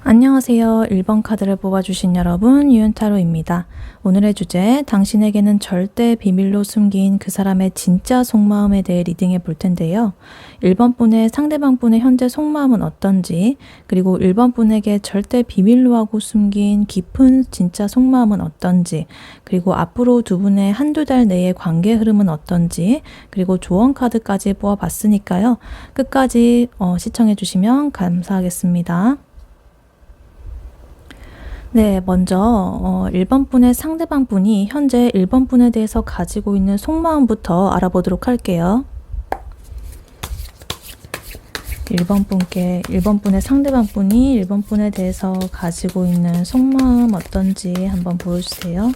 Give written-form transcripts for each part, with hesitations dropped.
안녕하세요. 1번 카드를 뽑아주신 여러분, 유은타로입니다. 오늘의 주제, 당신에게는 절대 비밀로 숨긴 그 사람의 진짜 속마음에 대해 리딩해 볼 텐데요. 1번 분의 상대방 분의 현재 속마음은 어떤지, 그리고 1번 분에게 절대 비밀로 하고 숨긴 깊은 진짜 속마음은 어떤지, 그리고 앞으로 두 분의 한두 달 내의 관계 흐름은 어떤지, 그리고 조언 카드까지 뽑아봤으니까요. 끝까지 시청해 주시면 감사하겠습니다. 네, 먼저 1번 분의 상대방 분이 현재 1번 분에 대해서 가지고 있는 속마음부터 알아보도록 할게요. 1번 분의 상대방 분이 1번 분에 대해서 가지고 있는 속마음 어떤지 한번 보여주세요.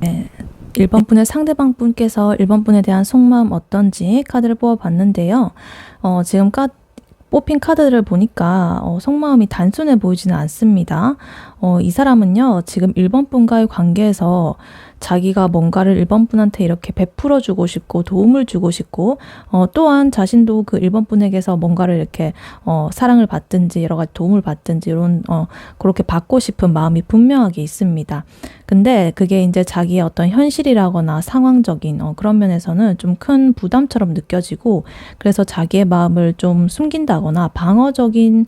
네. 1번 분의 상대방 분께서 1번 분에 대한 속마음 어떤지 카드를 뽑아봤는데요. 지금 뽑힌 카드를 보니까 속마음이 단순해 보이지는 않습니다. 이 사람은요, 지금 1번 분과의 관계에서 자기가 뭔가를 1번 분한테 이렇게 베풀어 주고 싶고 도움을 주고 싶고 또한 자신도 그 1번 분에게서 뭔가를 이렇게 사랑을 받든지 여러 가지 도움을 받든지 이런 그렇게 받고 싶은 마음이 분명하게 있습니다. 근데 그게 이제 자기의 어떤 현실이라거나 상황적인 그런 면에서는 좀 큰 부담처럼 느껴지고, 그래서 자기의 마음을 좀 숨긴다거나 방어적인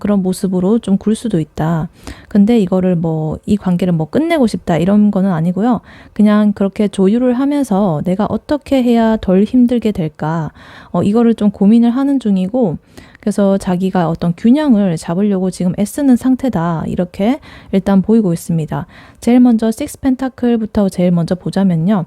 그런 모습으로 좀 굴 수도 있다. 근데 이거를 이 관계를 끝내고 싶다 이런 거는 아니고요. 그냥 그렇게 조율을 하면서 내가 어떻게 해야 덜 힘들게 될까? 이거를 좀 고민을 하는 중이고, 그래서 자기가 어떤 균형을 잡으려고 지금 애쓰는 상태다. 이렇게 일단 보이고 있습니다. 제일 먼저 식스 펜타클부터 제일 먼저 보자면요.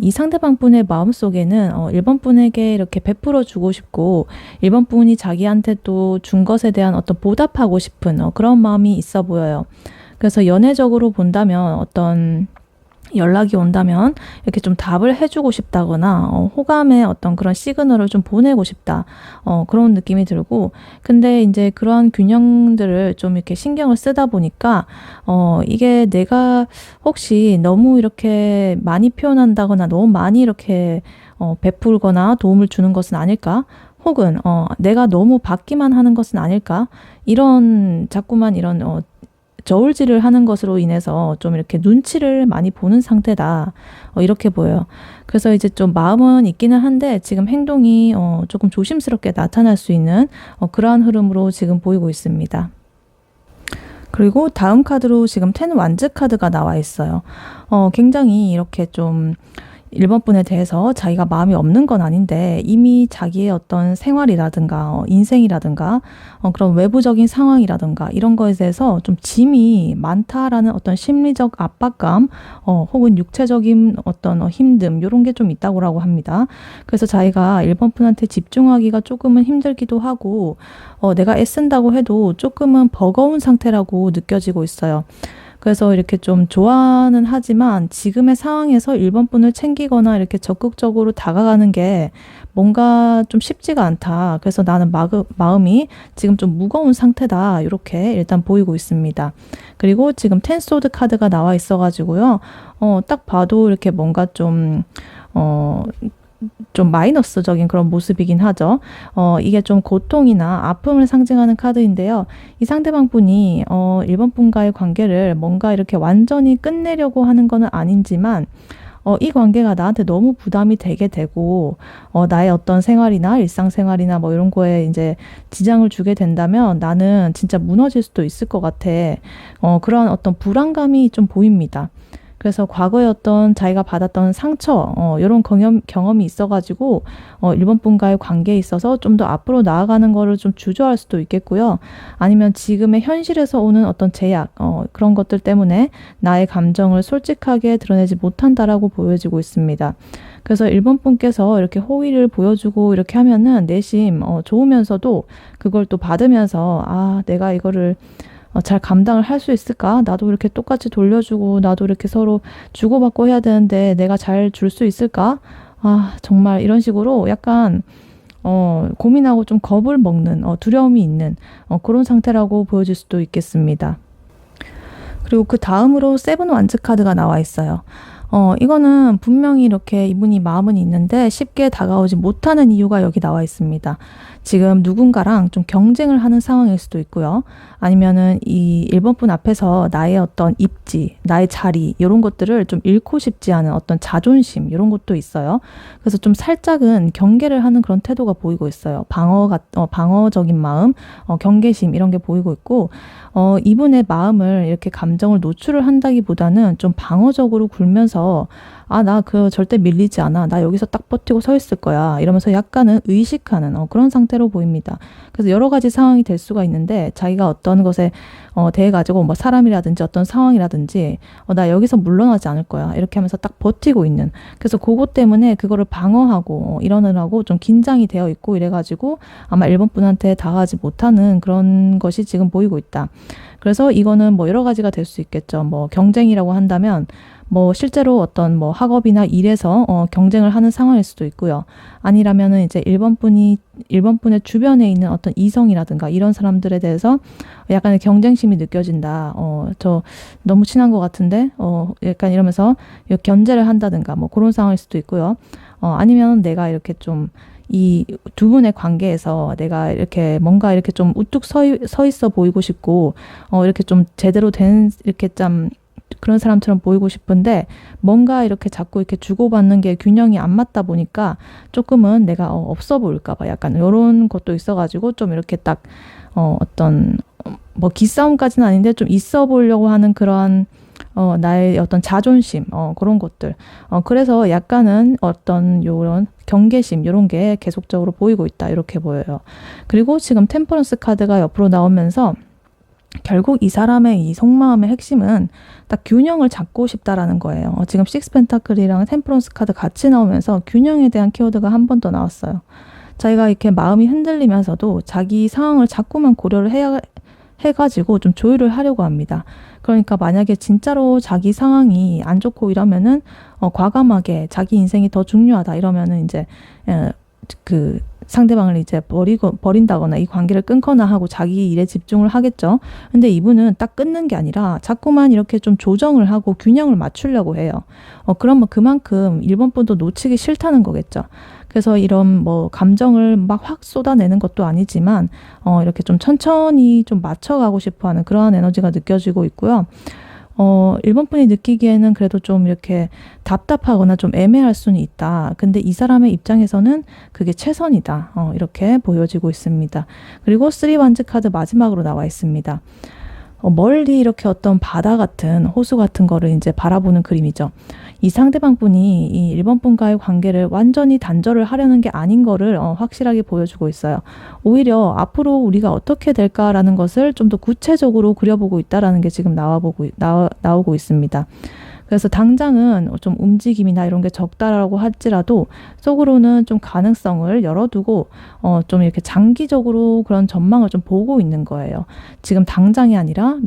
이 상대방 분의 마음속에는 1번 분에게 이렇게 베풀어 주고 싶고 1번 분이 자기한테 또 준 것에 대한 어떤 보답하고 싶은 그런 마음이 있어 보여요. 그래서 연애적으로 본다면 어떤 연락이 온다면 이렇게 좀 답을 해주고 싶다거나 호감의 어떤 그런 시그널을 좀 보내고 싶다, 그런 느낌이 들고, 근데 이제 그러한 균형들을 좀 이렇게 신경을 쓰다 보니까 이게 내가 혹시 너무 이렇게 많이 표현한다거나 너무 많이 이렇게 베풀거나 도움을 주는 것은 아닐까? 혹은 내가 너무 받기만 하는 것은 아닐까? 이런 자꾸만 이런 저울질을 하는 것으로 인해서 좀 이렇게 눈치를 많이 보는 상태다. 이렇게 보여요. 그래서 이제 좀 마음은 있기는 한데 지금 행동이 조금 조심스럽게 나타날 수 있는 그러한 흐름으로 지금 보이고 있습니다. 그리고 다음 카드로 지금 10 완즈 카드가 나와 있어요. 굉장히 이렇게 좀 1번 분에 대해서 자기가 마음이 없는 건 아닌데 이미 자기의 어떤 생활이라든가 인생이라든가 그런 외부적인 상황이라든가 이런 거에 대해서 좀 짐이 많다라는 어떤 심리적 압박감 혹은 육체적인 어떤 힘듦 이런 게 좀 있다고 합니다. 그래서 자기가 1번 분한테 집중하기가 조금은 힘들기도 하고 내가 애쓴다고 해도 조금은 버거운 상태라고 느껴지고 있어요. 그래서 이렇게 좀 좋아는 하지만 지금의 상황에서 1번 분을 챙기거나 이렇게 적극적으로 다가가는 게 뭔가 좀 쉽지가 않다. 그래서 나는 마음이 지금 좀 무거운 상태다. 이렇게 일단 보이고 있습니다. 그리고 지금 10 소드 카드가 나와 있어가지고요. 딱 봐도 이렇게 뭔가 좀 마이너스적인 그런 모습이긴 하죠. 이게 좀 고통이나 아픔을 상징하는 카드인데요. 이 상대방 분이 1번 분과의 관계를 뭔가 이렇게 완전히 끝내려고 하는 거는 아니지만 이 관계가 나한테 너무 부담이 되게 되고 나의 어떤 생활이나 일상생활이나 이런 거에 이제 지장을 주게 된다면 나는 진짜 무너질 수도 있을 것 같아. 그런 어떤 불안감이 좀 보입니다. 그래서 과거에 어떤 자기가 받았던 상처, 이런 경험이 있어가지고 1번 분과의 관계에 있어서 좀 더 앞으로 나아가는 거를 좀 주저할 수도 있겠고요. 아니면 지금의 현실에서 오는 어떤 제약, 그런 것들 때문에 나의 감정을 솔직하게 드러내지 못한다라고 보여지고 있습니다. 그래서 1번 분께서 이렇게 호의를 보여주고 이렇게 하면은 내심 좋으면서도 그걸 또 받으면서 내가 이거를 잘 감당을 할 수 있을까? 나도 이렇게 똑같이 돌려주고 나도 이렇게 서로 주고받고 해야 되는데 내가 잘 줄 수 있을까? 정말 이런 식으로 약간 고민하고 좀 겁을 먹는 두려움이 있는 그런 상태라고 보여질 수도 있겠습니다. 그리고 그 다음으로 세븐 완즈 카드가 나와 있어요. 이거는 분명히 이렇게 이분이 마음은 있는데 쉽게 다가오지 못하는 이유가 여기 나와 있습니다. 지금 누군가랑 좀 경쟁을 하는 상황일 수도 있고요. 아니면은 이 1번 분 앞에서 나의 어떤 입지, 나의 자리, 이런 것들을 좀 잃고 싶지 않은 어떤 자존심, 이런 것도 있어요. 그래서 좀 살짝은 경계를 하는 그런 태도가 보이고 있어요. 방어적인 마음, 경계심, 이런 게 보이고 있고, 이분의 마음을 이렇게 감정을 노출을 한다기보다는 좀 방어적으로 굴면서 나 절대 밀리지 않아. 나 여기서 딱 버티고 서 있을 거야. 이러면서 약간은 의식하는 그런 상태로 보입니다. 그래서 여러 가지 상황이 될 수가 있는데 자기가 어떤 것에 대해 가지고 뭐 사람이라든지 어떤 상황이라든지 나 여기서 물러나지 않을 거야. 이렇게 하면서 딱 버티고 있는. 그래서 그것 때문에 그거를 방어하고 이러느라고 좀 긴장이 되어 있고 이래가지고 아마 1번 분한테 다가가지 못하는 그런 것이 지금 보이고 있다. 그래서 이거는 뭐 여러 가지가 될 수 있겠죠. 뭐 경쟁이라고 한다면 뭐 실제로 어떤 뭐 학업이나 일에서 경쟁을 하는 상황일 수도 있고요. 아니라면은 이제 1번 분의 주변에 있는 어떤 이성이라든가 이런 사람들에 대해서 약간의 경쟁심이 느껴진다. 저 너무 친한 것 같은데, 약간 이러면서 견제를 한다든가 뭐 그런 상황일 수도 있고요. 아니면 내가 이렇게 좀 이 두 분의 관계에서 내가 이렇게 뭔가 이렇게 좀 우뚝 서 있어 보이고 싶고, 이렇게 좀 제대로 된 이렇게 좀 그런 사람처럼 보이고 싶은데 뭔가 이렇게 자꾸 이렇게 주고받는 게 균형이 안 맞다 보니까 조금은 내가 없어 보일까 봐 약간 이런 것도 있어가지고 좀 이렇게 딱 어떤 뭐 기싸움까지는 아닌데 좀 있어 보려고 하는 그런 나의 어떤 자존심 그런 것들 그래서 약간은 어떤 요런 경계심 이런 게 계속적으로 보이고 있다 이렇게 보여요. 그리고 지금 템퍼런스 카드가 옆으로 나오면서 결국 이 사람의 이 속마음의 핵심은 딱 균형을 잡고 싶다라는 거예요. 지금 식스 펜타클이랑 템퍼런스 카드 같이 나오면서 균형에 대한 키워드가 한 번 더 나왔어요. 자기가 이렇게 마음이 흔들리면서도 자기 상황을 자꾸만 고려를 해가지고 좀 조율을 하려고 합니다. 그러니까 만약에 진짜로 자기 상황이 안 좋고 이러면은 과감하게 자기 인생이 더 중요하다 이러면은 이제 그 상대방을 이제 버린다거나 이 관계를 끊거나 하고 자기 일에 집중을 하겠죠. 근데 이분은 딱 끊는 게 아니라 자꾸만 이렇게 좀 조정을 하고 균형을 맞추려고 해요. 그러면 그만큼 1번 분도 놓치기 싫다는 거겠죠. 그래서 이런 뭐 감정을 막 확 쏟아내는 것도 아니지만 이렇게 좀 천천히 좀 맞춰가고 싶어 하는 그러한 에너지가 느껴지고 있고요. 1번 분이 느끼기에는 그래도 좀 이렇게 답답하거나 좀 애매할 수는 있다. 근데 이 사람의 입장에서는 그게 최선이다. 이렇게 보여지고 있습니다. 그리고 3 완즈 카드 마지막으로 나와 있습니다. 멀리 이렇게 어떤 바다 같은 호수 같은 거를 이제 바라보는 그림이죠. 이 상대방 분이 이 1번 분과의 관계를 완전히 단절을 하려는 게 아닌 거를 확실하게 보여주고 있어요. 오히려 앞으로 우리가 어떻게 될까라는 것을 좀 더 구체적으로 그려보고 있다라는 게 지금 나오고 있습니다. 그래서 당장은 좀 움직임이나 이런 게 적다라고 할지라도 속으로는 좀 가능성을 열어두고 좀 이렇게 장기적으로 그런 전망을 좀 보고 있는 거예요. 지금 당장이 아니라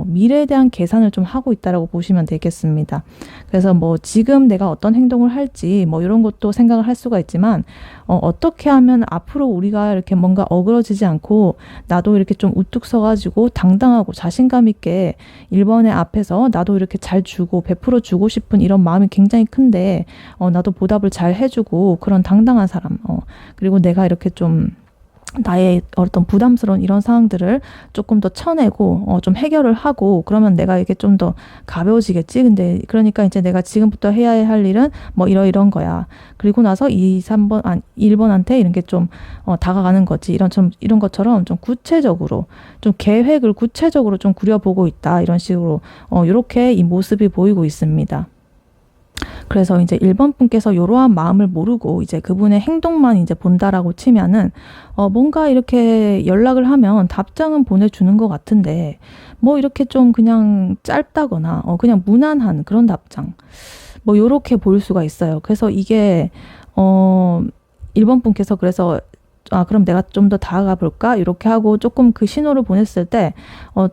미래에 대한 계산을 좀 하고 있다라고 보시면 되겠습니다. 그래서 뭐 지금 내가 어떤 행동을 할지 뭐 이런 것도 생각을 할 수가 있지만 어떻게 하면 앞으로 우리가 이렇게 뭔가 어그러지지 않고 나도 이렇게 좀 우뚝 서가지고 당당하고 자신감 있게 1번의 앞에서 나도 이렇게 잘 주고 베풀어 주고 싶은 이런 마음이 굉장히 큰데 나도 보답을 잘 해주고 그런 당당한 사람 그리고 내가 이렇게 좀 나의 어떤 부담스러운 이런 상황들을 조금 더 쳐내고 좀 해결을 하고 그러면 내가 이게 좀 더 가벼워지겠지. 근데 그러니까 이제 내가 지금부터 해야 할 일은 뭐 이런 거야. 그리고 나서 1번한테 이런 게 좀 다가가는 거지. 이런 것처럼 좀 구체적으로 좀 계획을 구체적으로 좀 그려보고 있다. 이런 식으로 이렇게 이 모습이 보이고 있습니다. 그래서 이제 1번 분께서 이러한 마음을 모르고 이제 그분의 행동만 이제 본다라고 치면은 뭔가 이렇게 연락을 하면 답장은 보내주는 것 같은데 뭐 이렇게 좀 그냥 짧다거나 그냥 무난한 그런 답장 뭐 요렇게 보일 수가 있어요. 그래서 이게 1번 분께서 그래서 그럼 내가 좀 더 다가가 볼까? 이렇게 하고 조금 그 신호를 보냈을 때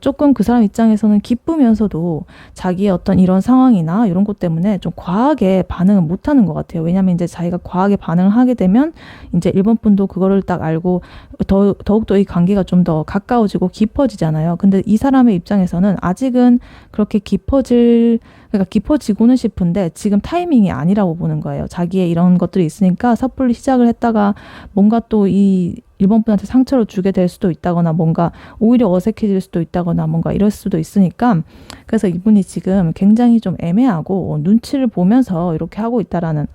조금 그 사람 입장에서는 기쁘면서도 자기의 어떤 이런 상황이나 이런 것 때문에 좀 과하게 반응을 못 하는 것 같아요. 왜냐면 이제 자기가 과하게 반응을 하게 되면 이제 1번 분도 그거를 딱 알고 더욱더 이 관계가 좀 더 가까워지고 깊어지잖아요. 근데 이 사람의 입장에서는 아직은 그렇게 그러니까 깊어지고는 싶은데 지금 타이밍이 아니라고 보는 거예요. 자기의 이런 것들이 있으니까 섣불리 시작을 했다가 뭔가 또 이 1번 분한테 상처를 주게 될 수도 있다거나 뭔가 오히려 어색해질 수도 있다거나 뭔가 이럴 수도 있으니까 그래서 이분이 지금 굉장히 좀 애매하고 눈치를 보면서 이렇게 하고 있다라는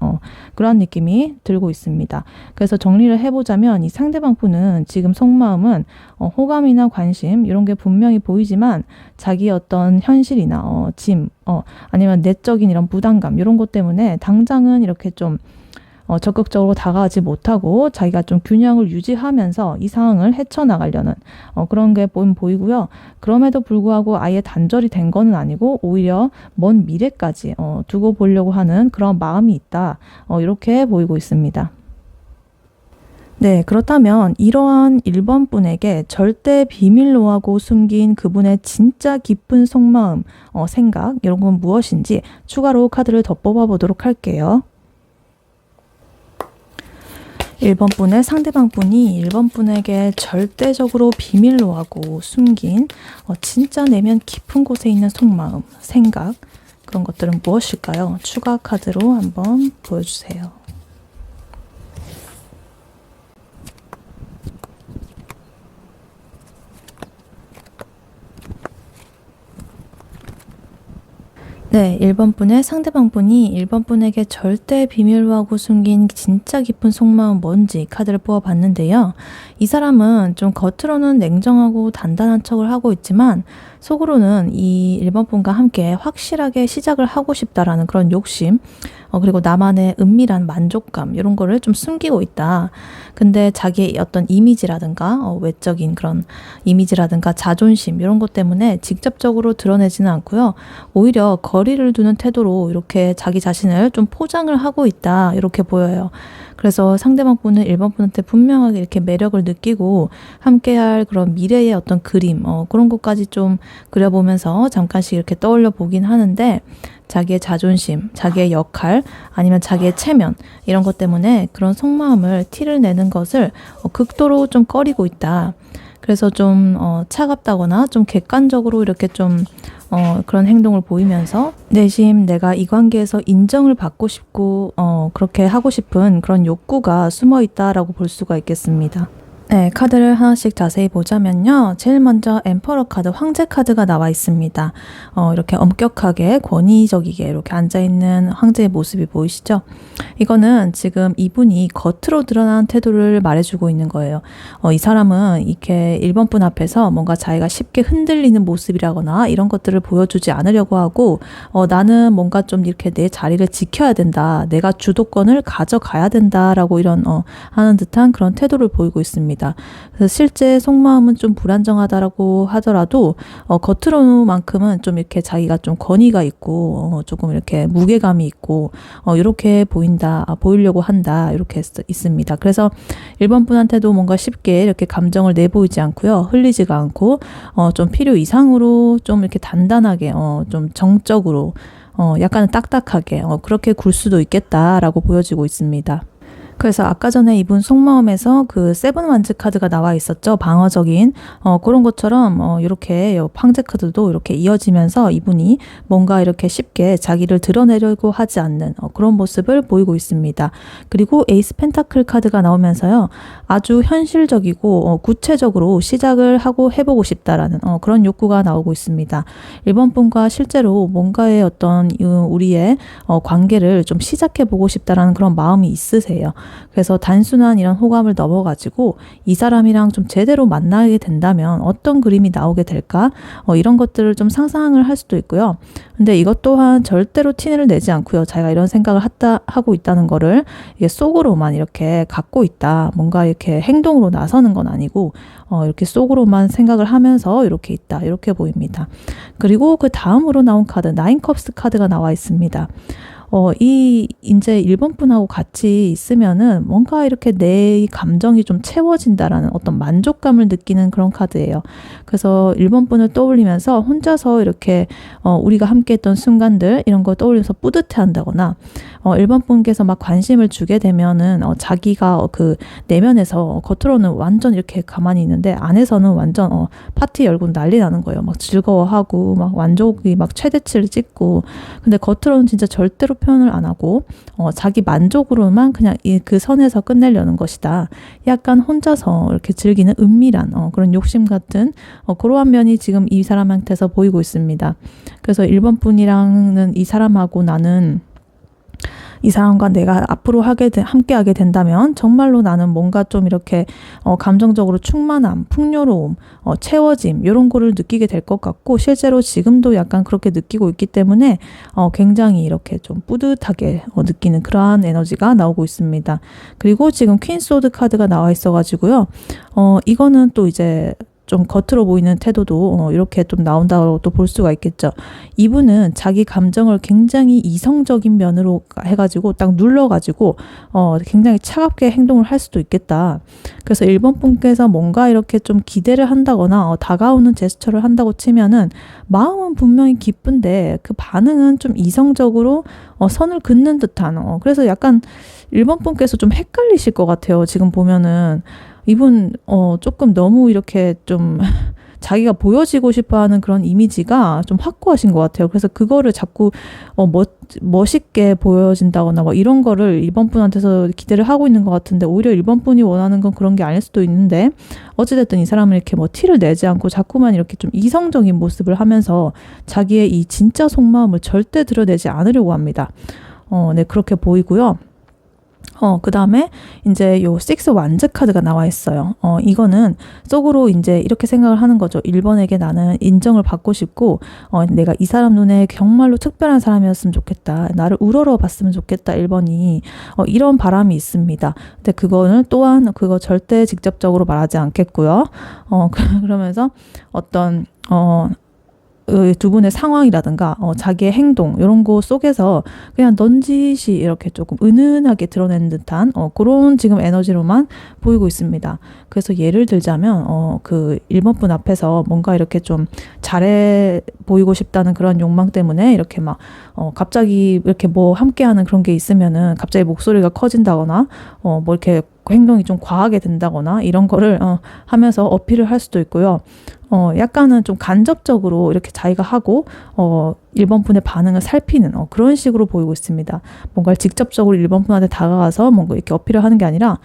그런 느낌이 들고 있습니다. 그래서 정리를 해보자면 이 상대방 분은 지금 속마음은 호감이나 관심 이런 게 분명히 보이지만 자기의 어떤 현실이나 짐 아니면 내적인 이런 부담감 이런 것 때문에 당장은 이렇게 좀 적극적으로 다가가지 못하고 자기가 좀 균형을 유지하면서 이 상황을 헤쳐나가려는 그런 게 보이고요. 그럼에도 불구하고 아예 단절이 된 거는 아니고 오히려 먼 미래까지 두고 보려고 하는 그런 마음이 있다. 이렇게 보이고 있습니다. 네, 그렇다면 이러한 1번 분에게 절대 비밀로 하고 숨긴 그분의 진짜 깊은 속마음, 생각 이런 건 무엇인지 추가로 카드를 더 뽑아보도록 할게요. 1번 분의 상대방 분이 1번 분에게 절대적으로 비밀로 하고 숨긴 진짜 내면 깊은 곳에 있는 속마음, 생각 그런 것들은 무엇일까요? 추가 카드로 한번 보여주세요. 네, 1번 분의 상대방 분이 1번 분에게 절대 비밀로 하고 숨긴 진짜 깊은 속마음 뭔지 카드를 뽑아봤는데요. 이 사람은 좀 겉으로는 냉정하고 단단한 척을 하고 있지만 속으로는 이 1번 분과 함께 확실하게 시작을 하고 싶다라는 그런 욕심 그리고 나만의 은밀한 만족감 이런 거를 좀 숨기고 있다. 근데 자기의 어떤 이미지라든가 외적인 그런 이미지라든가 자존심 이런 것 때문에 직접적으로 드러내지는 않고요. 오히려 거리를 두는 태도로 이렇게 자기 자신을 좀 포장을 하고 있다 이렇게 보여요. 그래서 상대방 분은 1번 분한테 분명하게 이렇게 매력을 느끼고 함께할 그런 미래의 어떤 그림 그런 것까지 좀 그려보면서 잠깐씩 이렇게 떠올려 보긴 하는데 자기의 자존심, 자기의 역할 아니면 자기의 체면 이런 것 때문에 그런 속마음을 티를 내는 것을 극도로 좀 꺼리고 있다. 그래서 좀 차갑다거나 좀 객관적으로 이렇게 좀 그런 행동을 보이면서 내심 내가 이 관계에서 인정을 받고 싶고 그렇게 하고 싶은 그런 욕구가 숨어 있다라고 볼 수가 있겠습니다. 네, 카드를 하나씩 자세히 보자면요. 제일 먼저 엠퍼러 카드, 황제 카드가 나와 있습니다. 이렇게 엄격하게 권위적이게 이렇게 앉아있는 황제의 모습이 보이시죠? 이거는 지금 이분이 겉으로 드러난 태도를 말해주고 있는 거예요. 이 사람은 이렇게 1번 분 앞에서 뭔가 자기가 쉽게 흔들리는 모습이라거나 이런 것들을 보여주지 않으려고 하고 나는 뭔가 좀 이렇게 내 자리를 지켜야 된다. 내가 주도권을 가져가야 된다라고 이런 하는 듯한 그런 태도를 보이고 있습니다. 그래서 실제 속마음은 좀 불안정하다라고 하더라도 겉으로만큼은 좀 이렇게 자기가 좀 권위가 있고 조금 이렇게 무게감이 있고 이렇게 보이려고 한다 이렇게 있습니다. 그래서 1번 분한테도 뭔가 쉽게 이렇게 감정을 내보이지 않고요. 흘리지가 않고 좀 필요 이상으로 좀 이렇게 단단하게 좀 정적으로 약간은 딱딱하게 그렇게 굴 수도 있겠다라고 보여지고 있습니다. 그래서 아까 전에 이분 속마음에서 그 세븐 완즈 카드가 나와 있었죠. 방어적인 그런 것처럼 이렇게 황제 카드도 이렇게 이어지면서 이분이 뭔가 이렇게 쉽게 자기를 드러내려고 하지 않는 그런 모습을 보이고 있습니다. 그리고 에이스 펜타클 카드가 나오면서요. 아주 현실적이고 구체적으로 시작을 하고 해보고 싶다라는 그런 욕구가 나오고 있습니다. 1번 분과 실제로 뭔가의 어떤 우리의 관계를 좀 시작해보고 싶다라는 그런 마음이 있으세요. 그래서 단순한 이런 호감을 넘어가지고 이 사람이랑 좀 제대로 만나게 된다면 어떤 그림이 나오게 될까? 이런 것들을 좀 상상을 할 수도 있고요. 근데 이것 또한 절대로 티를 내지 않고요. 자기가 이런 생각을 하고 있다는 거를 이게 속으로만 이렇게 갖고 있다. 뭔가 이렇게 행동으로 나서는 건 아니고 이렇게 속으로만 생각을 하면서 이렇게 있다. 이렇게 보입니다. 그리고 그 다음으로 나온 카드, 나인 컵스 카드가 나와 있습니다. 이제 1번 분하고 같이 있으면은 뭔가 이렇게 내 감정이 좀 채워진다라는 어떤 만족감을 느끼는 그런 카드예요. 그래서 1번 분을 떠올리면서 혼자서 이렇게 우리가 함께 했던 순간들 이런 거 떠올려서 뿌듯해 한다거나 1번 분께서 막 관심을 주게 되면은 자기가 그 내면에서 겉으로는 완전 이렇게 가만히 있는데 안에서는 완전 파티 열고 난리 나는 거예요. 막 즐거워하고 막 만족이 막 최대치를 찍고 근데 겉으로는 진짜 절대로 표현을 안 하고 자기 만족으로만 그냥 그 선에서 끝내려는 것이다. 약간 혼자서 이렇게 즐기는 은밀한 그런 욕심 같은 그러한 면이 지금 이 사람한테서 보이고 있습니다. 그래서 1번 분이랑은 이 사람하고 나는 이 사람과 내가 앞으로 함께 하게 된다면 정말로 나는 뭔가 좀 이렇게 감정적으로 충만함, 풍요로움, 채워짐 이런 거를 느끼게 될 것 같고 실제로 지금도 약간 그렇게 느끼고 있기 때문에 굉장히 이렇게 좀 뿌듯하게 느끼는 그러한 에너지가 나오고 있습니다. 그리고 지금 퀸 소드 카드가 나와 있어가지고요. 이거는 또 이제 좀 겉으로 보이는 태도도 이렇게 좀 나온다고 또 볼 수가 있겠죠. 이분은 자기 감정을 굉장히 이성적인 면으로 해가지고 딱 눌러가지고 굉장히 차갑게 행동을 할 수도 있겠다. 그래서 1번 분께서 뭔가 이렇게 좀 기대를 한다거나 다가오는 제스처를 한다고 치면은 마음은 분명히 기쁜데 그 반응은 좀 이성적으로 선을 긋는 듯한 그래서 약간 1번 분께서 좀 헷갈리실 것 같아요. 지금 보면은 이분 조금 너무 이렇게 좀 자기가 보여지고 싶어하는 그런 이미지가 좀 확고하신 것 같아요. 그래서 그거를 자꾸 멋있게 보여진다거나 뭐 이런 거를 1번 분한테서 기대를 하고 있는 것 같은데 오히려 1번 분이 원하는 건 그런 게 아닐 수도 있는데 어찌됐든 이 사람은 이렇게 뭐 티를 내지 않고 자꾸만 이렇게 좀 이성적인 모습을 하면서 자기의 이 진짜 속마음을 절대 드러내지 않으려고 합니다. 네, 그렇게 보이고요. 그 다음에 이제 요 6 완즈 카드가 나와 있어요. 이거는 속으로 이제 이렇게 생각을 하는 거죠. 1번에게 나는 인정을 받고 싶고, 내가 이 사람 눈에 정말로 특별한 사람이었으면 좋겠다. 나를 우러러 봤으면 좋겠다. 1번이. 이런 바람이 있습니다. 근데 그거는 또한 그거 절대 직접적으로 말하지 않겠고요. 그러면서 어떤, 두 분의 상황이라든가 자기의 행동 이런 거 속에서 그냥 넌지시 이렇게 조금 은은하게 드러내는 듯한 그런 지금 에너지로만 보이고 있습니다. 그래서 예를 들자면 그 1번 분 앞에서 뭔가 이렇게 좀 잘해 보이고 싶다는 그런 욕망 때문에 이렇게 막 갑자기 이렇게 뭐 함께하는 그런 게 있으면은 갑자기 목소리가 커진다거나 뭐 이렇게 행동이 좀 과하게 된다거나 이런 거를 하면서 어필을 할 수도 있고요. 약간은 좀 간접적으로 이렇게 자기가 하고 1번 분의 반응을 살피는 그런 식으로 보이고 있습니다. 뭔가 직접적으로 1번 분한테 다가가서 뭔가 이렇게 어필을 하는 게 아니라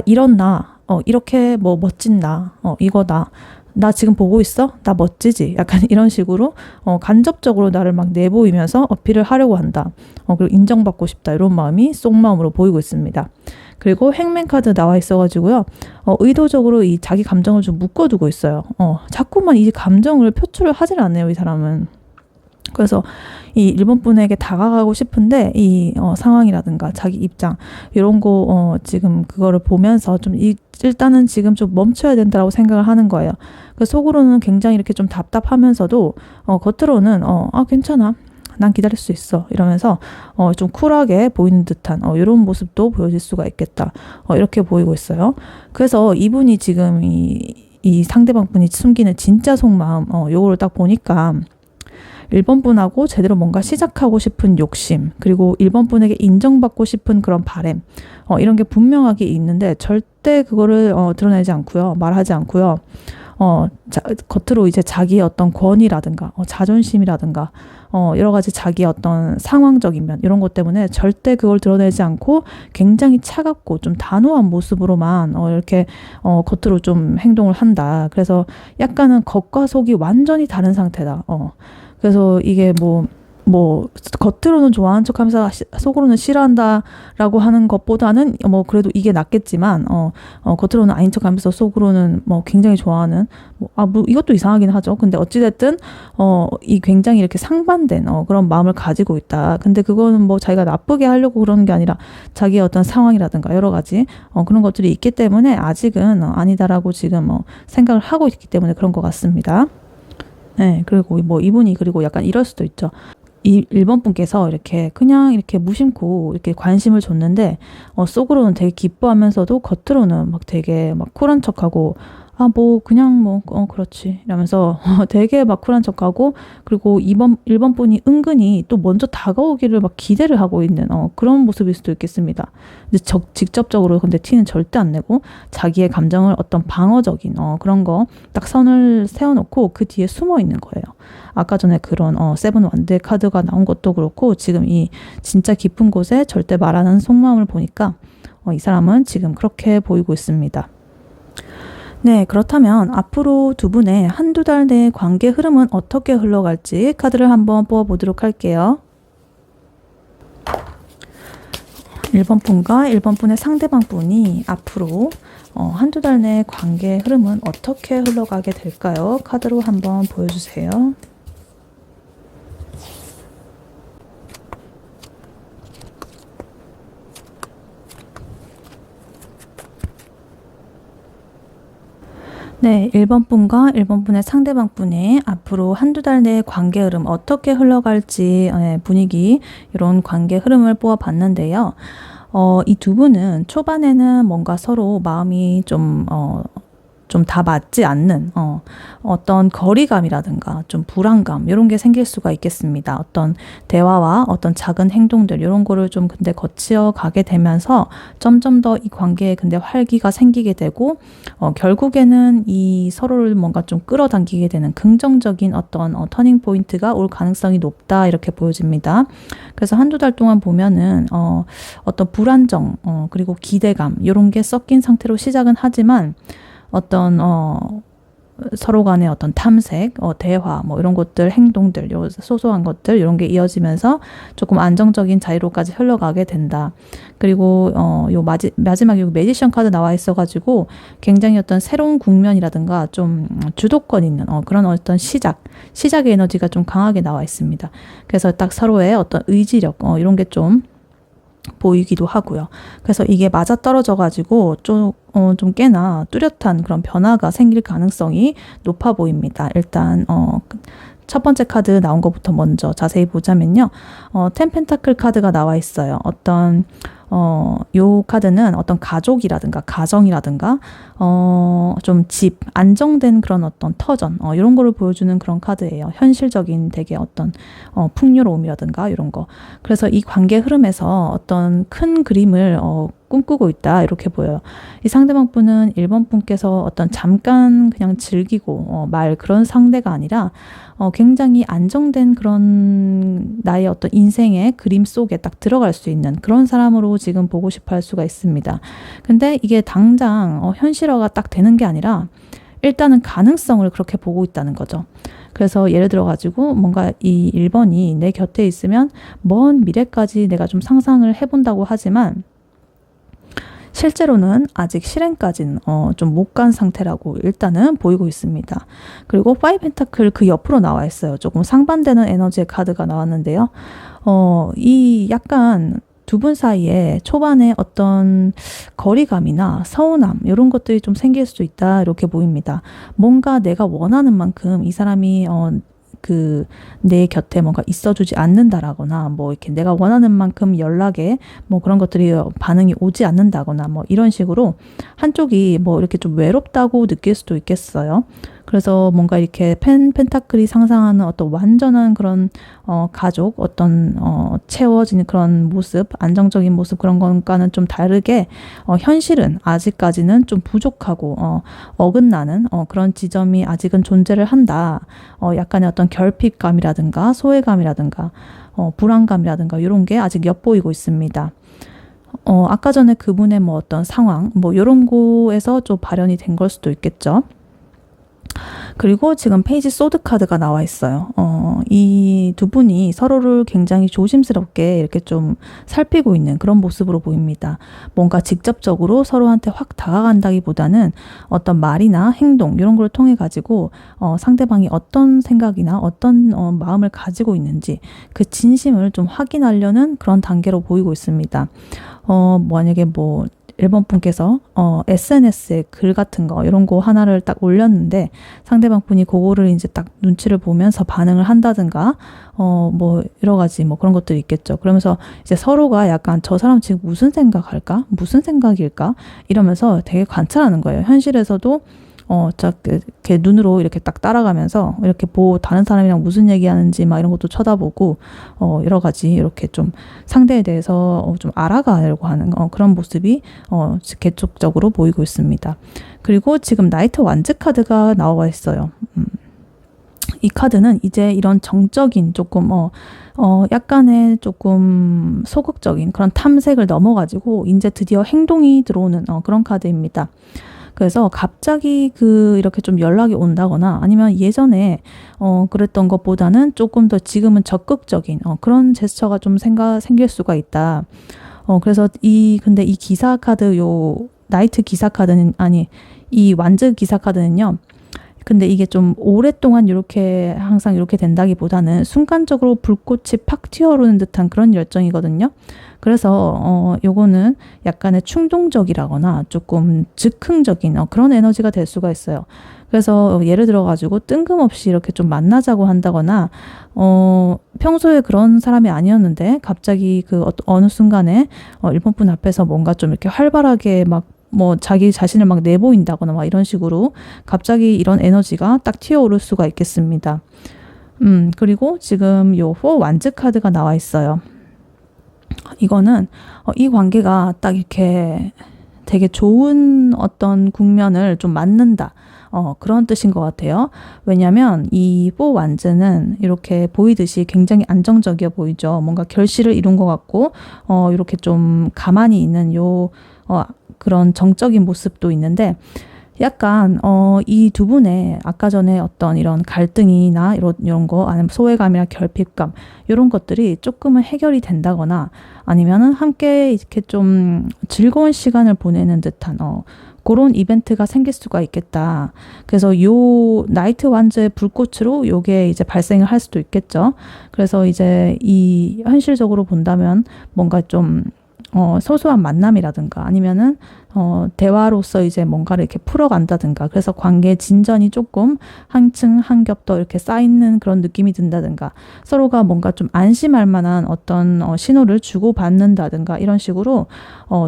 이런 나 이렇게 뭐 멋진 나 이거다. 나 지금 보고 있어? 나 멋지지? 약간 이런 식으로 간접적으로 나를 막 내보이면서 어필을 하려고 한다. 그리고 인정받고 싶다. 이런 마음이 속마음으로 보이고 있습니다. 그리고 행맨 카드 나와 있어가지고요. 의도적으로 이 자기 감정을 좀 묶어두고 있어요. 자꾸만 이 감정을 표출을 하질 않네요. 이 사람은. 그래서 이 1번 분에게 다가가고 싶은데 이 상황이라든가 자기 입장 이런 거 지금 그거를 보면서 좀 일단은 지금 좀 멈춰야 된다라고 생각을 하는 거예요. 그 속으로는 굉장히 이렇게 좀 답답하면서도 겉으로는 괜찮아. 난 기다릴 수 있어. 이러면서 좀 쿨하게 보이는 듯한 이런 모습도 보여질 수가 있겠다. 이렇게 보이고 있어요. 그래서 이분이 지금 이 상대방 분이 숨기는 진짜 속마음 요거를 딱 보니까 1번 분하고 제대로 뭔가 시작하고 싶은 욕심 그리고 1번 분에게 인정받고 싶은 그런 바람 이런 게 분명하게 있는데 절대 그거를 드러내지 않고요. 말하지 않고요. 겉으로 이제 자기의 어떤 권위라든가 자존심이라든가 여러 가지 자기의 어떤 상황적인 면 이런 것 때문에 절대 그걸 드러내지 않고 굉장히 차갑고 좀 단호한 모습으로만 이렇게 겉으로 좀 행동을 한다. 그래서 약간은 겉과 속이 완전히 다른 상태다. 그래서 이게 뭐 겉으로는 좋아하는 척하면서 속으로는 싫어한다라고 하는 것보다는 뭐 그래도 이게 낫겠지만 겉으로는 아닌 척하면서 속으로는 뭐 굉장히 좋아하는 뭐 이것도 이상하긴 하죠. 근데 어찌됐든 이 굉장히 이렇게 상반된 그런 마음을 가지고 있다. 근데 그거는 뭐 자기가 나쁘게 하려고 그러는 게 아니라 자기의 어떤 상황이라든가 여러 가지 그런 것들이 있기 때문에 아직은 아니다라고 지금 생각을 하고 있기 때문에 그런 것 같습니다. 네, 그리고 뭐 이분이 그리고 약간 이럴 수도 있죠. 이 1번 분께서 이렇게 그냥 이렇게 무심코 이렇게 관심을 줬는데 속으로는 되게 기뻐하면서도 겉으로는 막 되게 막 쿨한 척하고 아, 뭐 그냥 뭐 그렇지 이러면서 되게 막 쿨한 척하고 그리고 1번 분이 은근히 또 먼저 다가오기를 막 기대를 하고 있는 그런 모습일 수도 있겠습니다. 근데 직접적으로 근데 티는 절대 안 내고 자기의 감정을 어떤 방어적인 그런 거 딱 선을 세워놓고 그 뒤에 숨어 있는 거예요. 아까 전에 그런 세븐 완드의 카드가 나온 것도 그렇고 지금 이 진짜 깊은 곳에 절대 말하는 속마음을 보니까 이 사람은 지금 그렇게 보이고 있습니다. 네, 그렇다면 앞으로 두 분의 한두 달 내 관계 흐름은 어떻게 흘러갈지 카드를 한번 뽑아보도록 할게요. 1번 분과 1번 분의 상대방 분이 앞으로 한두 달 내 관계 흐름은 어떻게 흘러가게 될까요? 카드로 한번 보여주세요. 네, 1번 분과 1번 분의 상대방 분의 앞으로 한두 달 내 관계 흐름 어떻게 흘러갈지 분위기 이런 관계 흐름을 뽑아봤는데요. 이 두 분은 초반에는 뭔가 서로 마음이 좀 다 맞지 않는 어떤 거리감이라든가 좀 불안감 이런 게 생길 수가 있겠습니다. 어떤 대화와 어떤 작은 행동들 이런 거를 좀 근데 거치어 가게 되면서 점점 더 이 관계에 근데 활기가 생기게 되고 결국에는 이 서로를 뭔가 좀 끌어당기게 되는 긍정적인 어떤 터닝 포인트가 올 가능성이 높다 이렇게 보여집니다. 그래서 한두 달 동안 보면은 어떤 불안정 그리고 기대감 이런 게 섞인 상태로 시작은 하지만 어떤 서로 간의 어떤 탐색, 대화, 뭐 이런 것들, 행동들, 요 소소한 것들 이런 게 이어지면서 조금 안정적인 자리로까지 흘러가게 된다. 그리고 요 마지막에 요 매지션 카드 나와 있어가지고 굉장히 어떤 새로운 국면이라든가 좀 주도권 있는 그런 어떤 시작의 에너지가 좀 강하게 나와 있습니다. 그래서 딱 서로의 어떤 의지력 이런 게 좀 보이기도 하고요. 그래서 이게 맞아 떨어져가지고 좀 꽤나 뚜렷한 그런 변화가 생길 가능성이 높아 보입니다. 일단 첫 번째 카드 나온 것부터 먼저 자세히 보자면요. 텐 펜타클 카드가 나와 있어요. 요 카드는 어떤 가족이라든가 가정이라든가 좀 집, 안정된 그런 어떤 터전 이런 거를 보여주는 그런 카드예요. 현실적인 되게 어떤 풍요로움이라든가 이런 거. 그래서 이 관계 흐름에서 어떤 큰 그림을 꿈꾸고 있다 이렇게 보여요. 이 상대방 분은 1번 분께서 어떤 잠깐 그냥 즐기고 말 그런 상대가 아니라 굉장히 안정된 그런 나의 어떤 인생의 그림 속에 딱 들어갈 수 있는 그런 사람으로 지금 보고 싶어 할 수가 있습니다. 근데 이게 당장 현실화가 딱 되는 게 아니라 일단은 가능성을 그렇게 보고 있다는 거죠. 그래서 예를 들어 가지고 뭔가 이 1번이 내 곁에 있으면 먼 미래까지 내가 좀 상상을 해본다고 하지만 실제로는 아직 실행까지는 좀 못 간 상태라고 일단은 보이고 있습니다. 그리고 5 펜타클 그 옆으로 나와 있어요. 조금 상반되는 에너지의 카드가 나왔는데요. 이 약간 두 분 사이에 초반에 어떤 거리감이나 서운함 이런 것들이 좀 생길 수도 있다 이렇게 보입니다. 뭔가 내가 원하는 만큼 이 사람이 내 곁에 뭔가 있어주지 않는다라거나 뭐 이렇게 내가 원하는 만큼 연락에 뭐 그런 것들이 반응이 오지 않는다거나 뭐 이런 식으로 한쪽이 뭐 이렇게 좀 외롭다고 느낄 수도 있겠어요. 그래서 뭔가 이렇게 펜타클이 상상하는 어떤 완전한 그런 가족 어떤 채워지는 그런 모습 안정적인 모습 그런 것과는 좀 다르게 현실은 아직까지는 좀 부족하고 어긋나는 그런 지점이 아직은 존재를 한다. 약간의 어떤 결핍감이라든가 소외감이라든가 불안감이라든가 이런 게 아직 엿보이고 있습니다. 아까 전에 그분의 뭐 어떤 상황 뭐 이런 거에서 좀 발현이 된 걸 수도 있겠죠. 그리고 지금 페이지 소드 카드가 나와 있어요. 이 두 분이 서로를 굉장히 조심스럽게 이렇게 좀 살피고 있는 그런 모습으로 보입니다. 뭔가 직접적으로 서로한테 확 다가간다기보다는 어떤 말이나 행동 이런 걸 통해 가지고 상대방이 어떤 생각이나 어떤 마음을 가지고 있는지 그 진심을 좀 확인하려는 그런 단계로 보이고 있습니다. 만약에 뭐 1번 분께서 SNS에 글 같은 거 이런 거 하나를 딱 올렸는데 상대방 분이 그거를 이제 딱 눈치를 보면서 반응을 한다든가 뭐 여러 가지 뭐 그런 것들이 있겠죠. 그러면서 이제 서로가 약간 저 사람 지금 무슨 생각할까? 무슨 생각일까? 이러면서 되게 관찰하는 거예요. 현실에서도 딱 이렇게 눈으로 이렇게 딱 따라가면서 이렇게 다른 사람이랑 무슨 얘기하는지 막 이런 것도 쳐다보고 여러 가지 이렇게 좀 상대에 대해서 좀 알아가려고 하는 그런 모습이 계속적으로 보이고 있습니다. 그리고 지금 나이트 완즈 카드가 나와 있어요. 이 카드는 이제 이런 정적인 조금 약간의 조금 소극적인 그런 탐색을 넘어가지고 이제 드디어 행동이 들어오는 그런 카드입니다. 그래서 갑자기 이렇게 좀 연락이 온다거나 아니면 예전에 그랬던 것보다는 조금 더 지금은 적극적인 그런 제스처가 좀 생길 수가 있다. 그래서 근데 이 기사 카드 나이트 기사 카드는 이 완즈 기사 카드는요. 근데 이게 좀 오랫동안 이렇게 항상 이렇게 된다기보다는 순간적으로 불꽃이 팍 튀어오르는 듯한 그런 열정이거든요. 그래서 요거는 약간의 충동적이라거나 조금 즉흥적인 그런 에너지가 될 수가 있어요. 그래서 예를 들어 가지고 뜬금없이 이렇게 좀 만나자고 한다거나 평소에 그런 사람이 아니었는데 갑자기 어느 순간에 일본 분 앞에서 뭔가 좀 이렇게 활발하게 막 자기 자신을 막 내보인다거나 막 이런 식으로 갑자기 이런 에너지가 딱 튀어오를 수가 있겠습니다. 그리고 지금 요 4 완즈 카드가 나와 있어요. 이거는 이 관계가 딱 이렇게 되게 좋은 어떤 국면을 좀 맞는다. 그런 뜻인 것 같아요. 왜냐하면 이 4 완즈는 이렇게 보이듯이 굉장히 안정적이어 보이죠. 뭔가 결실을 이룬 것 같고 이렇게 좀 가만히 있는 그런 정적인 모습도 있는데 약간 이 두 분의 아까 전에 어떤 이런 갈등이나 이런 거 아니면 소외감이나 결핍감 이런 것들이 조금은 해결이 된다거나 아니면은 함께 이렇게 좀 즐거운 시간을 보내는 듯한 그런 이벤트가 생길 수가 있겠다. 그래서 요 나이트 완즈의 불꽃으로 요게 이제 발생을 할 수도 있겠죠. 그래서 이제 이 현실적으로 본다면 뭔가 좀 소소한 만남이라든가 아니면은 대화로서 이제 뭔가를 이렇게 풀어간다든가 그래서 관계의 진전이 조금 한층 한 겹 더 이렇게 쌓이는 그런 느낌이 든다든가 서로가 뭔가 좀 안심할 만한 어떤 신호를 주고받는다든가 이런 식으로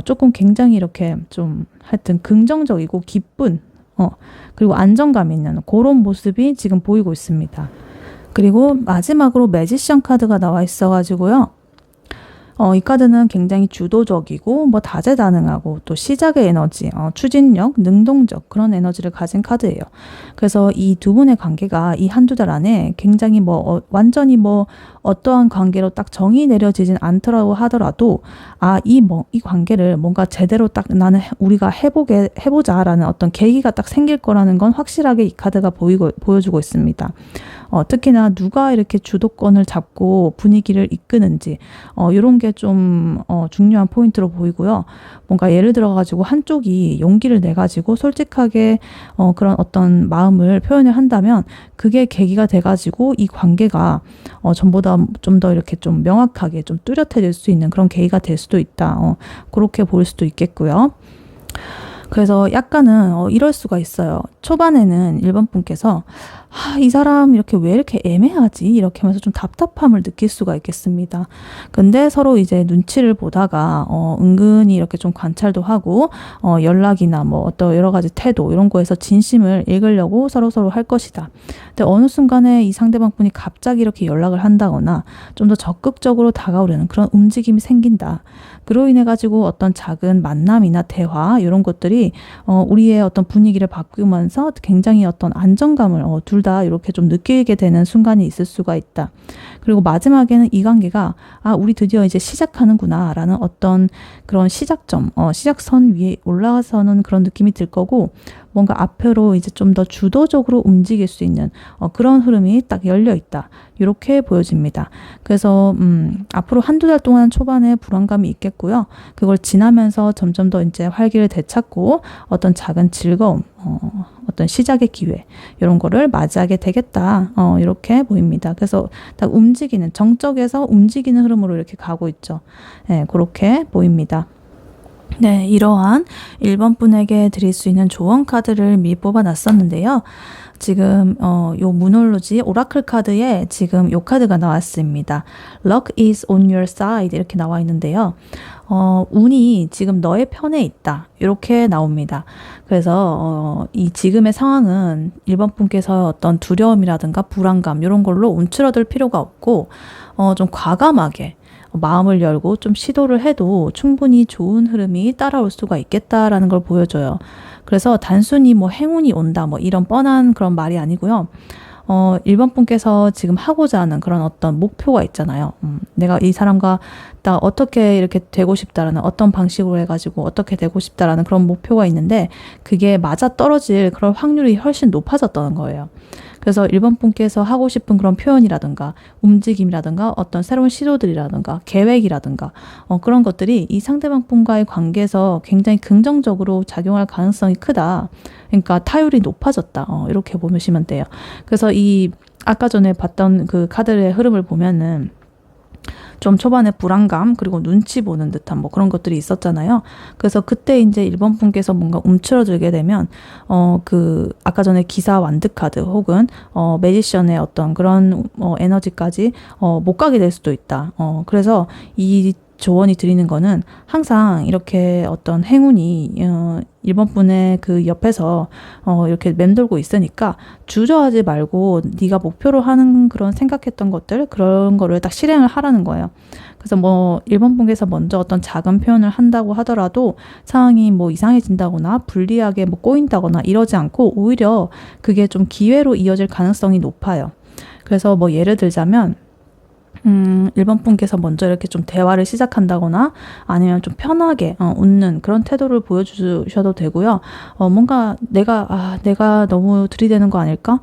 조금 굉장히 이렇게 좀 하여튼 긍정적이고 기쁜 그리고 안정감 있는 그런 모습이 지금 보이고 있습니다. 그리고 마지막으로 매지션 카드가 나와 있어가지고요. 이 카드는 굉장히 주도적이고 다재다능하고 또 시작의 에너지, 추진력, 능동적 그런 에너지를 가진 카드예요. 그래서 이 두 분의 관계가 이 한두 달 안에 굉장히 완전히 어떠한 관계로 딱 정이 내려지진 않더라고 하더라도 이 관계를 뭔가 제대로 딱 나는 우리가 해보자라는 어떤 계기가 딱 생길 거라는 건 확실하게 이 카드가 보여주고 있습니다. 특히나 누가 이렇게 주도권을 잡고 분위기를 이끄는지 이런 게 좀 중요한 포인트로 보이고요. 뭔가 예를 들어가지고 한쪽이 용기를 내가지고 솔직하게 그런 어떤 마음을 표현을 한다면 그게 계기가 돼가지고 이 관계가 전보다 좀 더 이렇게 좀 명확하게 좀 뚜렷해질 수 있는 그런 계기가 될 수도 있다. 그렇게 보일 수도 있겠고요. 그래서 약간은 이럴 수가 있어요. 초반에는 1번 분께서 이 사람 왜 이렇게 애매하지? 이렇게 하면서 좀 답답함을 느낄 수가 있겠습니다. 근데 서로 이제 눈치를 보다가 은근히 이렇게 좀 관찰도 하고 연락이나 어떤 여러 가지 태도 이런 거에서 진심을 읽으려고 서로 할 것이다. 근데 어느 순간에 이 상대방 분이 갑자기 이렇게 연락을 한다거나 좀 더 적극적으로 다가오려는 그런 움직임이 생긴다. 그로 인해 가지고 어떤 작은 만남이나 대화 이런 것들이 우리의 어떤 분위기를 바꾸면서 굉장히 어떤 안정감을 둘 다 이렇게 좀 느끼게 되는 순간이 있을 수가 있다. 그리고 마지막에는 이 관계가 우리 드디어 이제 시작하는구나 라는 어떤 그런 시작점, 시작선 위에 올라가서는 그런 느낌이 들 거고 뭔가 앞으로 이제 좀 더 주도적으로 움직일 수 있는 그런 흐름이 딱 열려 있다. 이렇게 보여집니다. 그래서 앞으로 한두 달 동안 초반에 불안감이 있겠고요. 그걸 지나면서 점점 더 이제 활기를 되찾고 어떤 작은 즐거움, 어떤 시작의 기회 이런 거를 맞이하게 되겠다. 이렇게 보입니다. 그래서 딱 정적에서 움직이는 흐름으로 이렇게 가고 있죠. 네, 그렇게 보입니다. 네, 이러한 1번 분에게 드릴 수 있는 조언 카드를 미리 뽑아놨었는데요. 지금 요 무놀로지 오라클 카드에 지금 요 카드가 나왔습니다. Luck is on your side 이렇게 나와 있는데요. 운이 지금 너의 편에 있다. 이렇게 나옵니다. 그래서 이 지금의 상황은 1번 분께서 어떤 두려움이라든가 불안감 이런 걸로 움츠러들 필요가 없고 좀 과감하게 마음을 열고 좀 시도를 해도 충분히 좋은 흐름이 따라올 수가 있겠다라는 걸 보여줘요. 그래서 단순히 뭐 행운이 온다 뭐 이런 뻔한 그런 말이 아니고요. 1번 분께서 지금 하고자 하는 그런 어떤 목표가 있잖아요. 내가 이 사람과 딱 어떻게 이렇게 되고 싶다라는 어떤 방식으로 해가지고 어떻게 되고 싶다라는 그런 목표가 있는데 그게 맞아 떨어질 그런 확률이 훨씬 높아졌다는 거예요. 그래서 1번 분께서 하고 싶은 그런 표현이라든가 움직임이라든가 어떤 새로운 시도들이라든가 계획이라든가 그런 것들이 이 상대방 분과의 관계에서 굉장히 긍정적으로 작용할 가능성이 크다. 그러니까 타율이 높아졌다. 이렇게 보시면 돼요. 그래서 이 아까 전에 봤던 그 카드의 흐름을 보면은 좀 초반에 불안감 그리고 눈치 보는 듯한 뭐 그런 것들이 있었잖아요. 그래서 그때 이제 1번 분께서 뭔가 움츠러들게 되면 그 아까 전에 기사 완드 카드 혹은 매지션의 어떤 그런 에너지까지 못 가게 될 수도 있다. 그래서 이 조언이 드리는 거는 항상 이렇게 어떤 행운이 1번 분의 그 옆에서 이렇게 맴돌고 있으니까 주저하지 말고 네가 목표로 하는 그런 생각했던 것들 그런 거를 딱 실행을 하라는 거예요. 그래서 뭐 1번 분께서 먼저 어떤 작은 표현을 한다고 하더라도 상황이 뭐 이상해진다거나 불리하게 뭐 꼬인다거나 이러지 않고 오히려 그게 좀 기회로 이어질 가능성이 높아요. 그래서 뭐 예를 들자면 1번 분께서 먼저 이렇게 좀 대화를 시작한다거나 아니면 좀 편하게 웃는 그런 태도를 보여주셔도 되고요. 뭔가 내가 너무 들이대는 거 아닐까?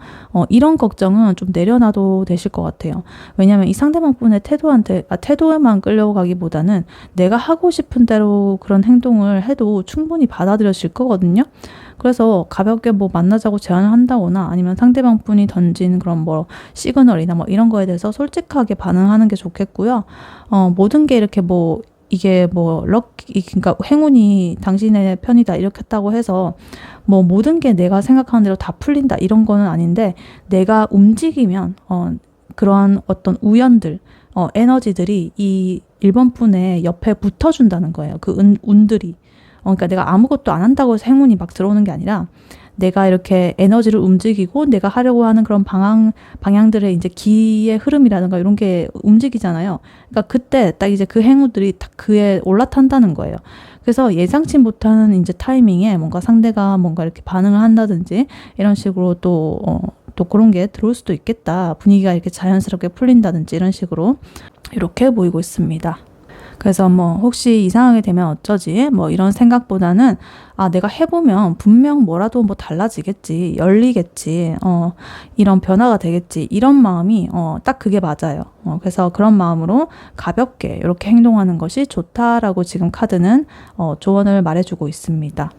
이런 걱정은 좀 내려놔도 되실 것 같아요. 왜냐하면 이 상대방 분의 태도에만 끌려가기보다는 내가 하고 싶은 대로 그런 행동을 해도 충분히 받아들여질 거거든요. 그래서 가볍게 뭐 만나자고 제안을 한다거나 아니면 상대방 분이 던진 그런 뭐 시그널이나 뭐 이런 거에 대해서 솔직하게 반응하는 게 좋겠고요. 모든 게 이렇게 뭐 이게 뭐 그러니까 행운이 당신의 편이다 이렇게 했다고 해서 뭐 모든 게 내가 생각하는 대로 다 풀린다 이런 거는 아닌데 내가 움직이면 그러한 어떤 우연들 에너지들이 이 1번 분의 옆에 붙어준다는 거예요. 그 운들이. 그러니까 내가 아무것도 안 한다고 해서 행운이 막 들어오는 게 아니라 내가 이렇게 에너지를 움직이고 내가 하려고 하는 그런 방향들의 이제 기의 흐름이라든가 이런 게 움직이잖아요. 그러니까 그때 딱 이제 그 행운들이 딱 그에 올라탄다는 거예요. 그래서 예상치 못한 이제 타이밍에 뭔가 상대가 뭔가 이렇게 반응을 한다든지 이런 식으로 또 그런 게 들어올 수도 있겠다. 분위기가 이렇게 자연스럽게 풀린다든지 이런 식으로 이렇게 보이고 있습니다. 그래서 뭐 혹시 이상하게 되면 어쩌지? 뭐 이런 생각보다는 내가 해보면 분명 뭐라도 뭐 달라지겠지, 열리겠지, 이런 변화가 되겠지 이런 마음이 딱 그게 맞아요. 그래서 그런 마음으로 가볍게 이렇게 행동하는 것이 좋다라고 지금 카드는 조언을 말해주고 있습니다.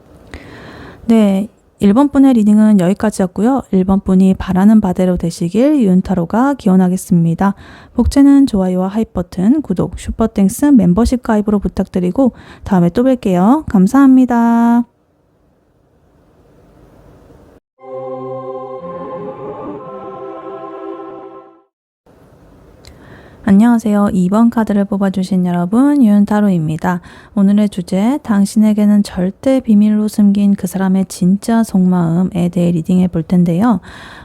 네. 1번 분의 리딩은 여기까지였고요. 1번 분이 바라는 바대로 되시길 윤타로가 기원하겠습니다. 복제는 좋아요와 하이 버튼, 구독, 슈퍼땡스 멤버십 가입으로 부탁드리고 다음에 또 뵐게요. 감사합니다. 안녕하세요. 2번 카드를 뽑아주신 여러분, 윤타로입니다. 오늘의 주제, 당신에게는 절대 비밀로 숨긴 그 사람의 진짜 속마음에 대해 리딩해 볼 텐데요.